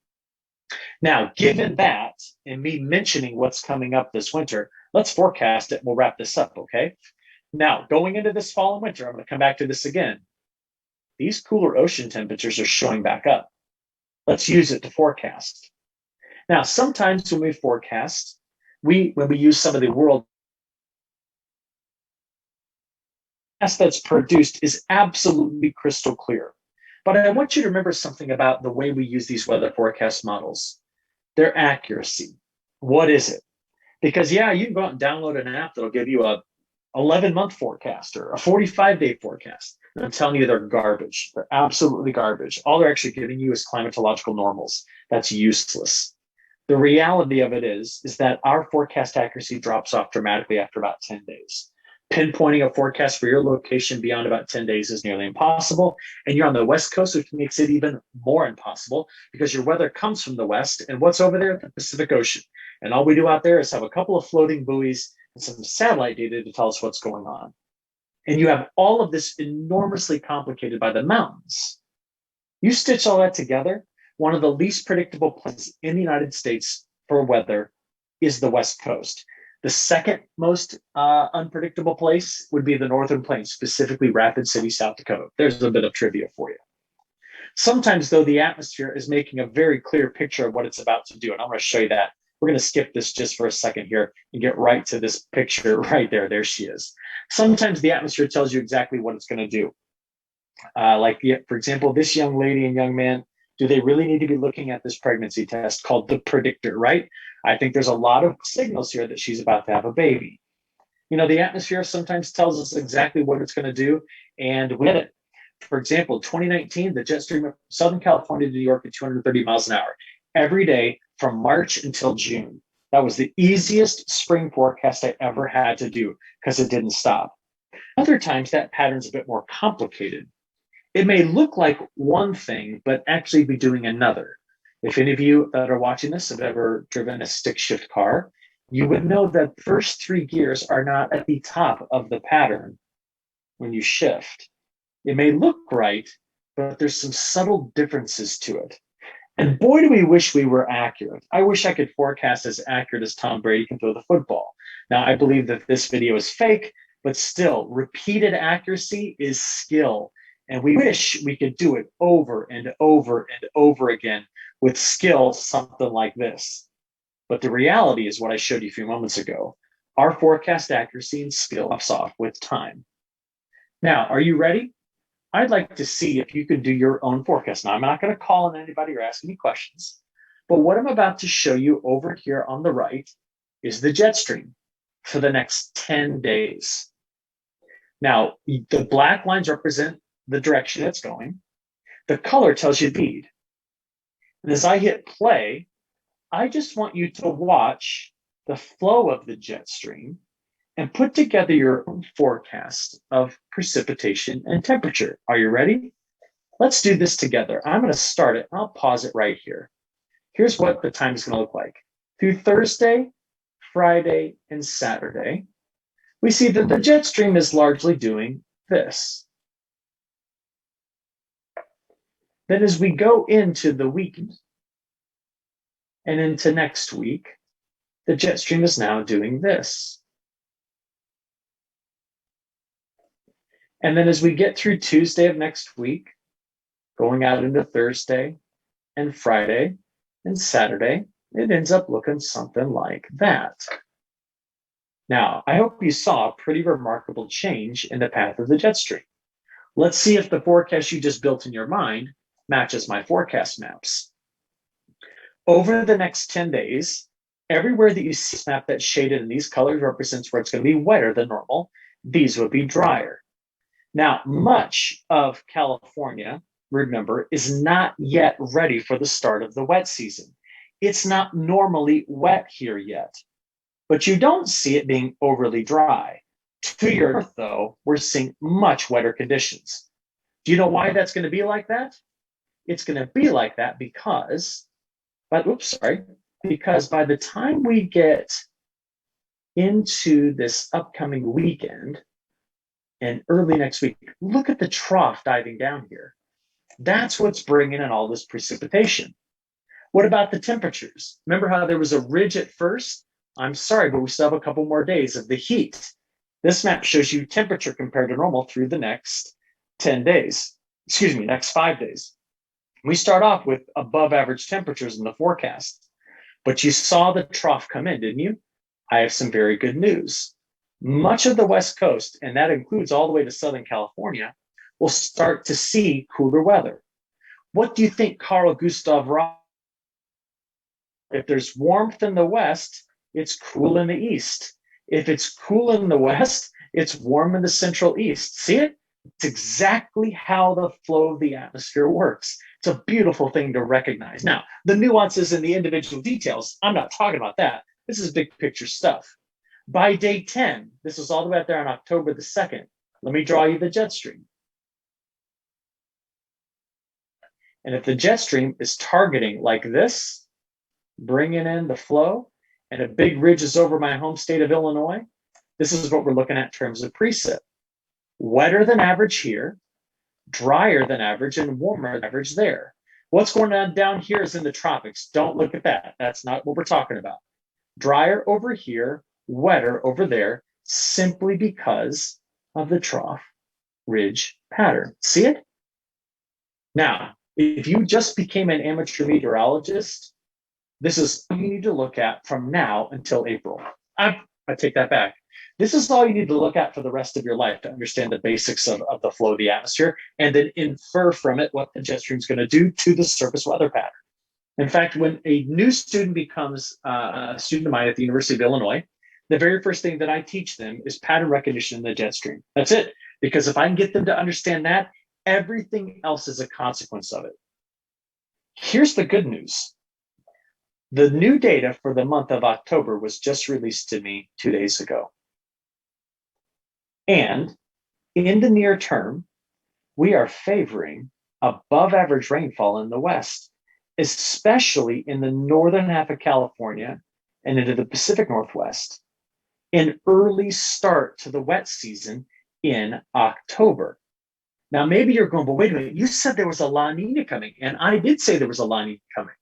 Now, given that, and me mentioning what's coming up this winter, let's forecast it. We'll wrap this up, okay? Now, going into this fall and winter, I'm going to come back to this again. These cooler ocean temperatures are showing back up. Let's use it to forecast. Now, sometimes when we forecast, when we use some of the world that's produced is absolutely crystal clear. But I want you to remember something about the way we use these weather forecast models. Their accuracy. What is it? Because yeah, you can go out and download an app that'll give you a 11-month forecast or a 45-day forecast. And I'm telling you, they're garbage. They're absolutely garbage. All they're actually giving you is climatological normals. That's useless. The reality of it is that our forecast accuracy drops off dramatically after about 10 days. Pinpointing a forecast for your location beyond about 10 days is nearly impossible. And you're on the West Coast, which makes it even more impossible because your weather comes from the West. And what's over there? The Pacific Ocean. And all we do out there is have a couple of floating buoys and some satellite data to tell us what's going on. And you have all of this enormously complicated by the mountains. You stitch all that together, one of the least predictable places in the United States for weather is the West Coast. The second most unpredictable place would be the Northern Plains, specifically Rapid City, South Dakota. There's a bit of trivia for you. Sometimes, though, the atmosphere is making a very clear picture of what it's about to do. And I'm going to show you that. We're going to skip this just for a second here and get right to this picture right there. There she is. Sometimes the atmosphere tells you exactly what it's going to do. For example, this young lady and young man, do they really need to be looking at this pregnancy test called the predictor, right? I think there's a lot of signals here that she's about to have a baby. You know, the atmosphere sometimes tells us exactly what it's going to do, and we get it. For example, 2019, the jet stream of Southern California to New York at 230 miles an hour every day from March until June. That was the easiest spring forecast I ever had to do because it didn't stop. Other times that pattern's a bit more complicated. It may look like one thing, but actually be doing another. If any of you that are watching this have ever driven a stick shift car, you would know that the first 3 gears are not at the top of the pattern when you shift. It may look right, but there's some subtle differences to it. And boy, do we wish we were accurate. I wish I could forecast as accurate as Tom Brady can throw the football. Now, I believe that this video is fake, but still, repeated accuracy is skill. And we wish we could do it over and over and over again with skill, something like this. But the reality is what I showed you a few moments ago. Our forecast accuracy and skill drops off with time. Now, are you ready? I'd like to see if you can do your own forecast. Now, I'm not going to call on anybody or ask any questions, but what I'm about to show you over here on the right is the jet stream for the next 10 days. Now, the black lines represent the direction it's going. The color tells you speed. And as I hit play, I just want you to watch the flow of the jet stream and put together your own forecast of precipitation and temperature. Are you ready? Let's do this together. I'm going to start it. I'll pause it right here. Here's what the time is going to look like. Through Thursday, Friday, and Saturday, we see that the jet stream is largely doing this. Then as we go into the weekend and into next week, the jet stream is now doing this. And then as we get through Tuesday of next week, going out into Thursday and Friday and Saturday, it ends up looking something like that. Now, I hope you saw a pretty remarkable change in the path of the jet stream. Let's see if the forecast you just built in your mind matches my forecast maps. Over the next 10 days, everywhere that you see a map that's shaded in these colors represents where it's going to be wetter than normal. These would be drier. Now, much of California, remember, is not yet ready for the start of the wet season. It's not normally wet here yet, but you don't see it being overly dry. To your north, though, we're seeing much wetter conditions. Do you know why that's going to be like that? It's going to be like that because by the time we get into this upcoming weekend and early next week, look at the trough diving down here. That's what's bringing in all this precipitation. What about the temperatures? Remember how there was a ridge at first? I'm sorry, but we still have a couple more days of the heat. This map shows you temperature compared to normal through the next 10 days. Next 5 days. We start off with above average temperatures in the forecast, but you saw the trough come in, didn't you? I have some very good news. much of the West Coast, and that includes all the way to Southern California, will start to see cooler weather. What do you think Carl Gustav Ross? If there's warmth in the West, it's cool in the East. If it's cool in the West, it's warm in the Central East. See it? It's exactly how the flow of the atmosphere works. It's a beautiful thing to recognize. Now, the nuances and the individual details, I'm not talking about that. This is big picture stuff. By day 10, this was all the way up there on October the 2nd. Let me draw you the jet stream. And if the jet stream is targeting like this, bringing in the flow, and a big ridge is over my home state of Illinois, this is what we're looking at in terms of precip. Wetter than average here, drier than average, and warmer than average there. What's going on down here is in the tropics. Don't look at that. That's not what we're talking about. Drier over here, wetter over there, simply because of the trough ridge pattern. See it? Now, if you just became an amateur meteorologist, this is all you need to look at from now until April. I take that back. This is all you need to look at for the rest of your life to understand the basics of the flow of the atmosphere and then infer from it what the jet stream is going to do to the surface weather pattern. In fact, when a new student becomes a student of mine at the University of Illinois, the very first thing that I teach them is pattern recognition in the jet stream. That's it. Because if I can get them to understand that, everything else is a consequence of it. Here's the good news. The new data for the month of October was just released to me 2 days ago. And in the near term, we are favoring above average rainfall in the West, especially in the northern half of California and into the Pacific Northwest. An early start to the wet season in October. Now, maybe you're going, but wait a minute, you said there was a La Nina coming, and I did say there was a La Nina coming.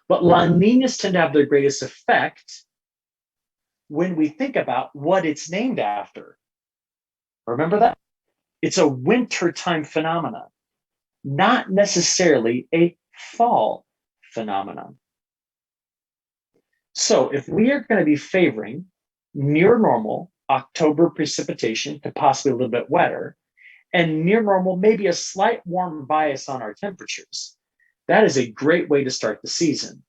But La Ninas tend to have their greatest effect when we think about what it's named after. Remember that? It's a wintertime phenomenon, not necessarily a fall phenomenon. So if we are going to be favoring near normal October precipitation to possibly a little bit wetter, and near normal, maybe a slight warm bias on our temperatures, that is a great way to start the season.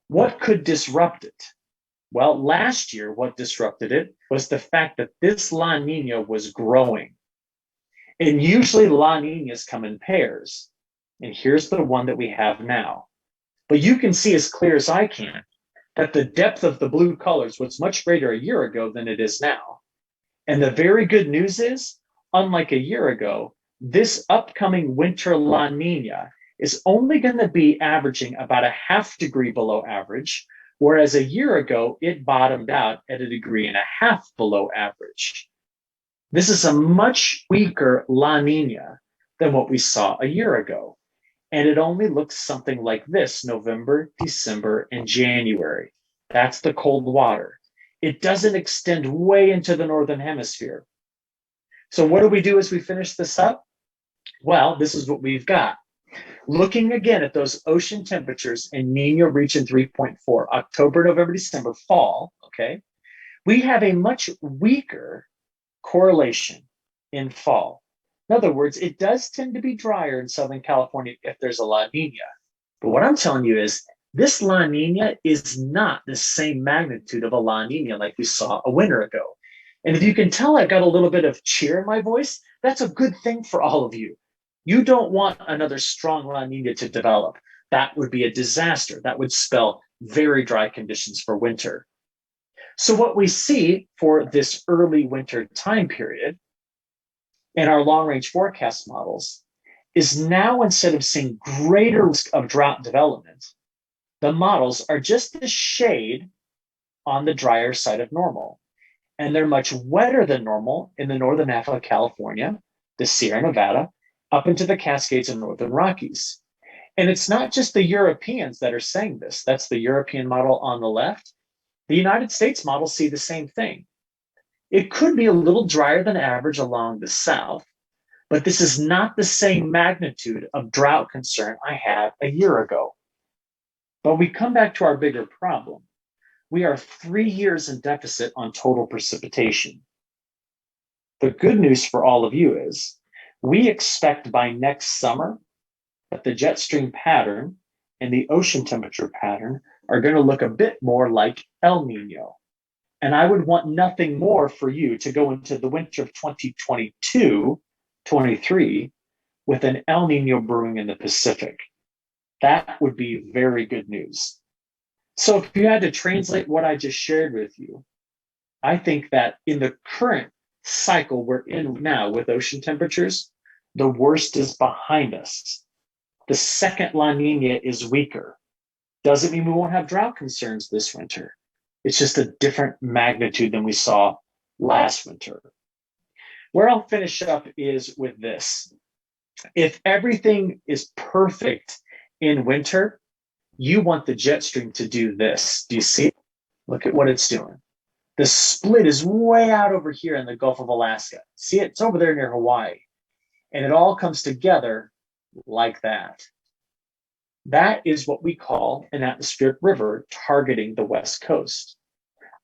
What could disrupt it? Well, last year, what disrupted it was the fact that this La Nina was growing. And usually La Ninas come in pairs. And here's the one that we have now. But you can see as clear as I can that the depth of the blue colors was much greater a year ago than it is now. And the very good news is, unlike a year ago, this upcoming winter La Nina is only going to be averaging about a ½ degree below average, whereas a year ago, it bottomed out at 1.5 degrees below average. This is a much weaker La Nina than what we saw a year ago. And it only looks something like this November, December, and January. That's the cold water. It doesn't extend way into the Northern Hemisphere. So what do we do as we finish this up? Well, this is what we've got. Looking again at those ocean temperatures in Nino region 3.4, October, November, December, fall, okay, we have a much weaker correlation in fall. In other words, it does tend to be drier in Southern California if there's a La Nina. But what I'm telling you is this La Nina is not the same magnitude of a La Nina like we saw a winter ago. And if you can tell, I've got a little bit of cheer in my voice. That's a good thing for all of you. You don't want another strong La Nina to develop. That would be a disaster. That would spell very dry conditions for winter. So what we see for this early winter time period in our long-range forecast models is now, instead of seeing greater risk of drought development, the models are just a shade on the drier side of normal. And they're much wetter than normal in the northern half of California, the Sierra Nevada, up into the Cascades and Northern Rockies. And it's not just the Europeans that are saying this. That's the European model on the left. The United States models see the same thing. It could be a little drier than average along the south, but this is not the same magnitude of drought concern I had a year ago. But we come back to our bigger problem. We are 3 years in deficit on total precipitation. The good news for all of you is we expect by next summer that the jet stream pattern and the ocean temperature pattern are going to look a bit more like El Nino. And I would want nothing more for you to go into the winter of 2022-23 with an El Nino brewing in the Pacific. That would be very good news. So if you had to translate what I just shared with you, I think that in the current cycle we're in now with ocean temperatures, the worst is behind us. The second La Nina is weaker. Doesn't mean we won't have drought concerns this winter. It's just a different magnitude than we saw last winter. Where I'll finish up is with this. If everything is perfect in winter, you want the jet stream to do this. Do you see it? Look at what it's doing. The split is way out over here in the Gulf of Alaska. See it? It's over there near Hawaii. And it all comes together like that. That is what we call an atmospheric river targeting the West Coast.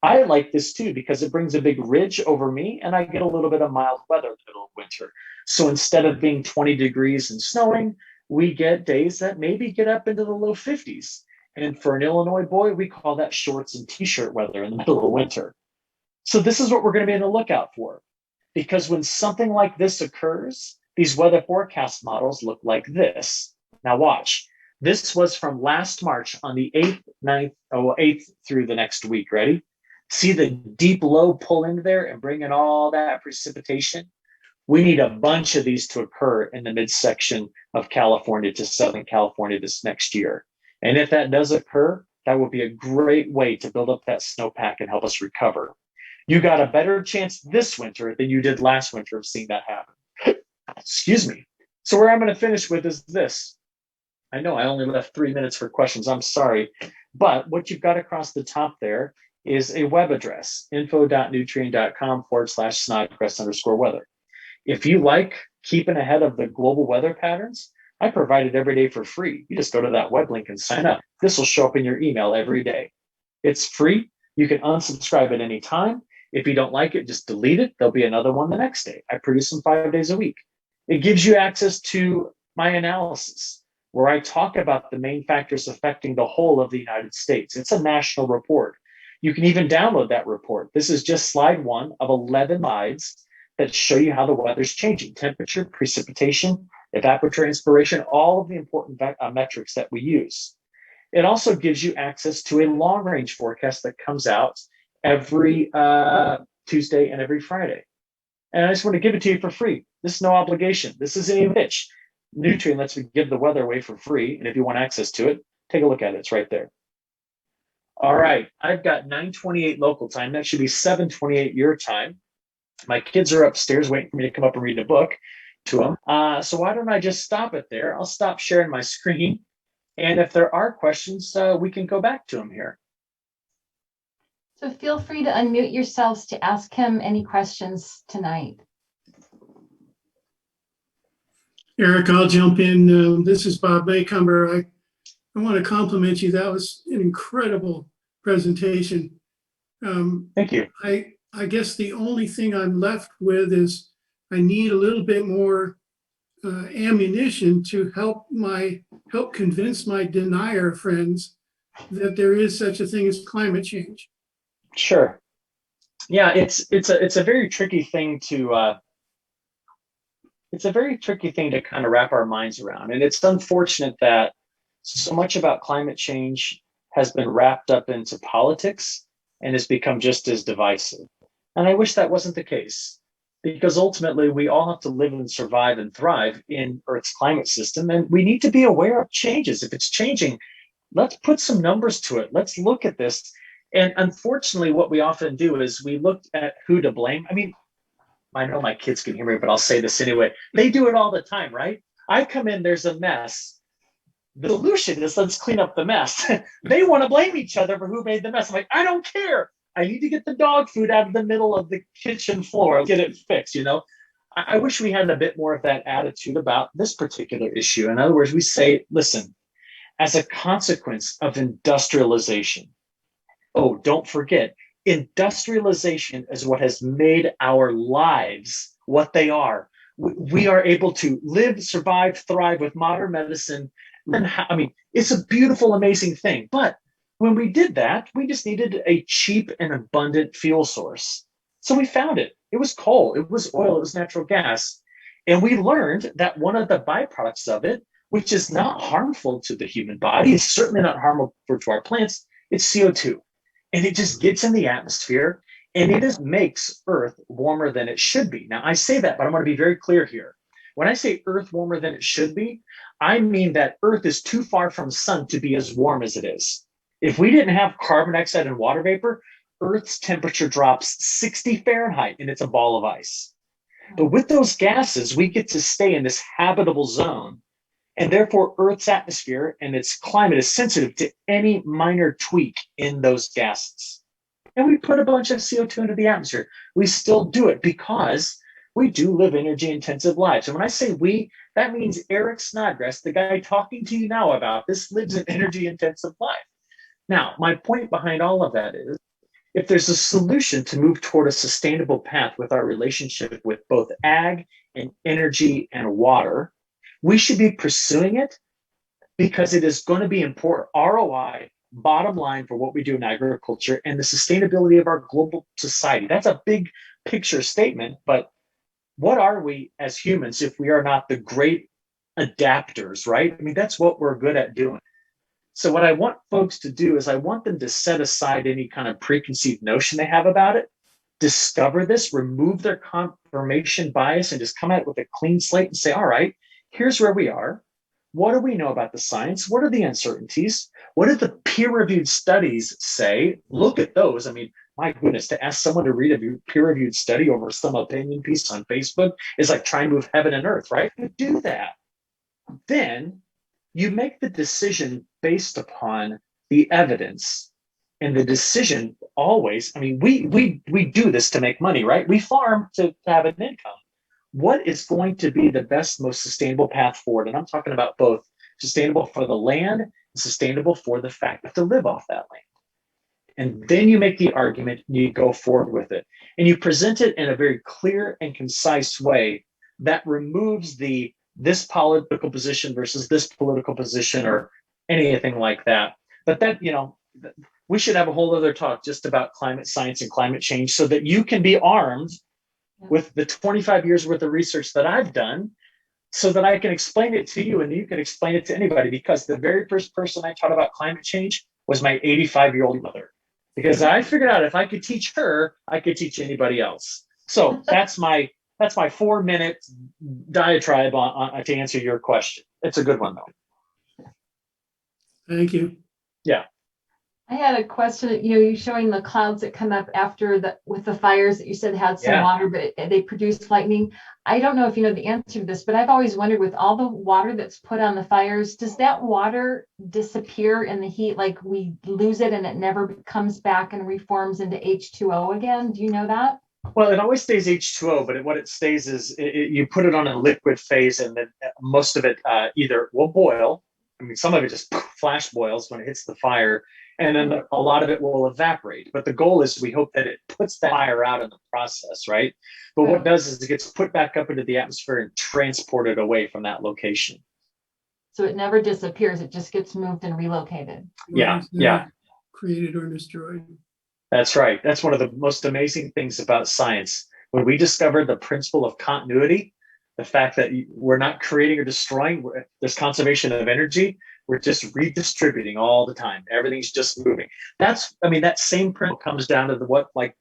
I like this too because it brings a big ridge over me and I get a little bit of mild weather in the middle of winter. So instead of being 20 degrees and snowing, we get days that maybe get up into the low 50s. And for an Illinois boy, we call that shorts and t-shirt weather in the middle of winter. So this is what we're going to be on the lookout for. Because when something like this occurs, these weather forecast models look like this. Now watch. This was from last March on the 8th, 9th, 8th through the next week. Ready? See the deep low pull in there and bring in all that precipitation? We need a bunch of these to occur in the midsection of California to Southern California this next year. And if that does occur, that would be a great way to build up that snowpack and help us recover. You got a better chance this winter than you did last winter of seeing that happen. Excuse me. So where I'm going to finish with is this. I know I only left 3 minutes for questions. I'm sorry. But what you've got across the top there is a web address, info.nutrien.com/snodgrass_weather. If you like keeping ahead of the global weather patterns, I provide it every day for free. You just go to that web link and sign up. This will show up in your email every day. It's free. You can unsubscribe at any time. If you don't like it, just delete it. There'll be another one the next day. I produce them 5 days a week. It gives you access to my analysis, where I talk about the main factors affecting the whole of the United States. It's a national report. You can even download that report. This is just slide 1 of 11 slides that show you how the weather's changing: temperature, precipitation, evapotranspiration, all of the important metrics that we use. It also gives you access to a long-range forecast that comes out every Tuesday and every Friday. And I just want to give it to you for free. This is no obligation. This isn't a pitch. Nutrien lets me give the weather away for free. And if you want access to it, take a look at it. It's right there. All right. I've got 9:28 local time. That should be 7:28 your time. My kids are upstairs waiting for me to come up and read a book to them. So why don't I just stop it there? I'll stop sharing my screen. And if there are questions, we can go back to them here. So feel free to unmute yourselves to ask him any questions tonight. Eric, I'll jump in. This is Bob Maycumber. I want to compliment you. That was an incredible presentation. Thank you. I guess the only thing I'm left with is I need a little bit more ammunition to help convince my denier friends that there is such a thing as climate change. Sure. Yeah, it's a very tricky thing to kind of wrap our minds around. And it's unfortunate that so much about climate change has been wrapped up into politics and has become just as divisive. And I wish that wasn't the case, because ultimately we all have to live and survive and thrive in Earth's climate system. And we need to be aware of changes. If it's changing, let's put some numbers to it. Let's look at this. And unfortunately, what we often do is we look at who to blame. I mean, I know my kids can hear me, but I'll say this anyway. They do it all the time, right? I come in, there's a mess. The solution is let's clean up the mess. They want to blame each other for who made the mess. I'm like, I don't care. I need to get the dog food out of the middle of the kitchen floor, get it fixed, you know? I wish we had a bit more of that attitude about this particular issue. In other words, we say, listen, as a consequence of industrialization, oh, don't forget, Industrialization is what has made our lives what they are. We are able to live, survive, thrive with modern medicine. I mean, it's a beautiful, amazing thing. But when we did that, we just needed a cheap and abundant fuel source. So we found it. It was coal, it was oil, it was natural gas. And we learned that one of the byproducts of it, which is not harmful to the human body, it's certainly not harmful to our plants, it's CO2. And it just gets in the atmosphere and it just makes Earth warmer than it should be. Now, I say that, but I want to be very clear here. When I say Earth warmer than it should be, I mean that Earth is too far from sun to be as warm as it is. If we didn't have carbon dioxide and water vapor, Earth's temperature drops 60 Fahrenheit and it's a ball of ice. But with those gases, we get to stay in this habitable zone. And therefore, Earth's atmosphere and its climate is sensitive to any minor tweak in those gases. And we put a bunch of CO2 into the atmosphere. We still do it because we do live energy intensive lives. And when I say we, that means Eric Snodgrass, the guy talking to you now about this, lives an energy intensive life. Now, my point behind all of that is, if there's a solution to move toward a sustainable path with our relationship with both ag and energy and water, we should be pursuing it because it is going to be important. ROI, bottom line for what we do in agriculture and the sustainability of our global society. That's a big picture statement, but what are we as humans if we are not the great adapters, right? I mean, that's what we're good at doing. So what I want folks to do is I want them to set aside any kind of preconceived notion they have about it, discover this, remove their confirmation bias, and just come at it with a clean slate and say, all right, here's where we are. What do we know about the science? What are the uncertainties? What did the peer-reviewed studies say? Look at those. I mean, my goodness, to ask someone to read a peer-reviewed study over some opinion piece on Facebook is like trying to move heaven and earth, right? You do that. Then you make the decision based upon the evidence, and the decision always, I mean, we do this to make money, right? We farm to have an income. What is going to be the best, most sustainable path forward? And I'm talking about both sustainable for the land and sustainable for the fact to live off that land. And then you make the argument, you go forward with it, and you present it in a very clear and concise way that removes the this political position versus this political position or anything like that. But that, we should have a whole other talk just about climate science and climate change so that you can be armed with the 25 years worth of research that I've done so that I can explain it to you and you can explain it to anybody, because the very first person I taught about climate change was my 85-year-old mother, because I figured out if I could teach her, I could teach anybody else. So that's my 4-minute diatribe on to answer your question. It's a good one though. Thank you. Yeah. I had a question. You showing the clouds that come up after with the fires that you said had some water, but they produced lightning. I don't know if you know the answer to this, but I've always wondered, with all the water that's put on the fires, does that water disappear in the heat? Like we lose it and it never comes back and reforms into H2O again? Do you know that? Well, it always stays H2O, but what it stays is you put it on a liquid phase, and then most of it either will boil. I mean, some of it just flash boils when it hits the fire, and then a lot of it will evaporate. But the goal is we hope that it puts the fire out in the process, right? But what it does is it gets put back up into the atmosphere and transported away from that location. So it never disappears. It just gets moved and relocated. Yeah. Created or destroyed. That's right. That's one of the most amazing things about science. When we discovered the principle of continuity, the fact that we're not creating or destroying, there's conservation of energy, we're just redistributing all the time. Everything's just moving. That same principle comes down to what like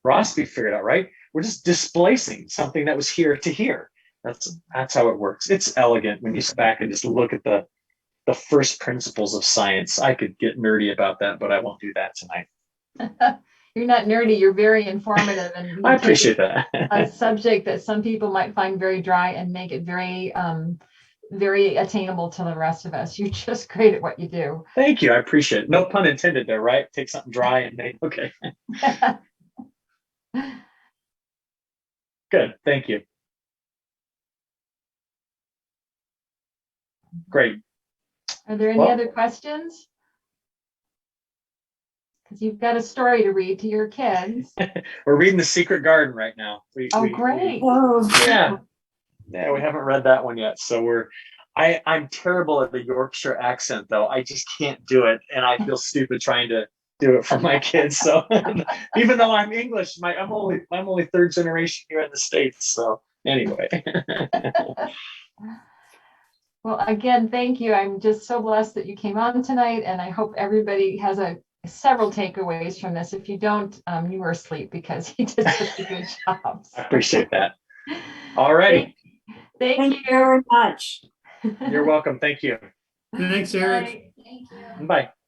Rossby figured out, right? We're just displacing something that was here to here. That's how it works. It's elegant when you sit back and just look at the first principles of science. I could get nerdy about that, but I won't do that tonight. You're not nerdy, you're very informative, and I appreciate that. A subject that some people might find very dry and make it very very attainable to the rest of us. You're just great at what you do. Thank you. I appreciate it. No pun intended there, right? Take something dry and make okay. Good. Thank you. Great. Are there any other questions? because you've got a story to read to your kids. We're reading The Secret Garden right now. Oh, great. Yeah. Yeah, we haven't read that one yet. So I'm terrible at the Yorkshire accent though. I just can't do it. And I feel stupid trying to do it for my kids. So even though I'm English, I'm only third generation here in the States. So anyway. Well, again, thank you. I'm just so blessed that you came on tonight, and I hope everybody has several takeaways from this. If you don't, you were asleep because you did such a good job. I appreciate that. All righty. Thank you very much. You're welcome. Thank you. Thanks, Eric. Bye. Bye.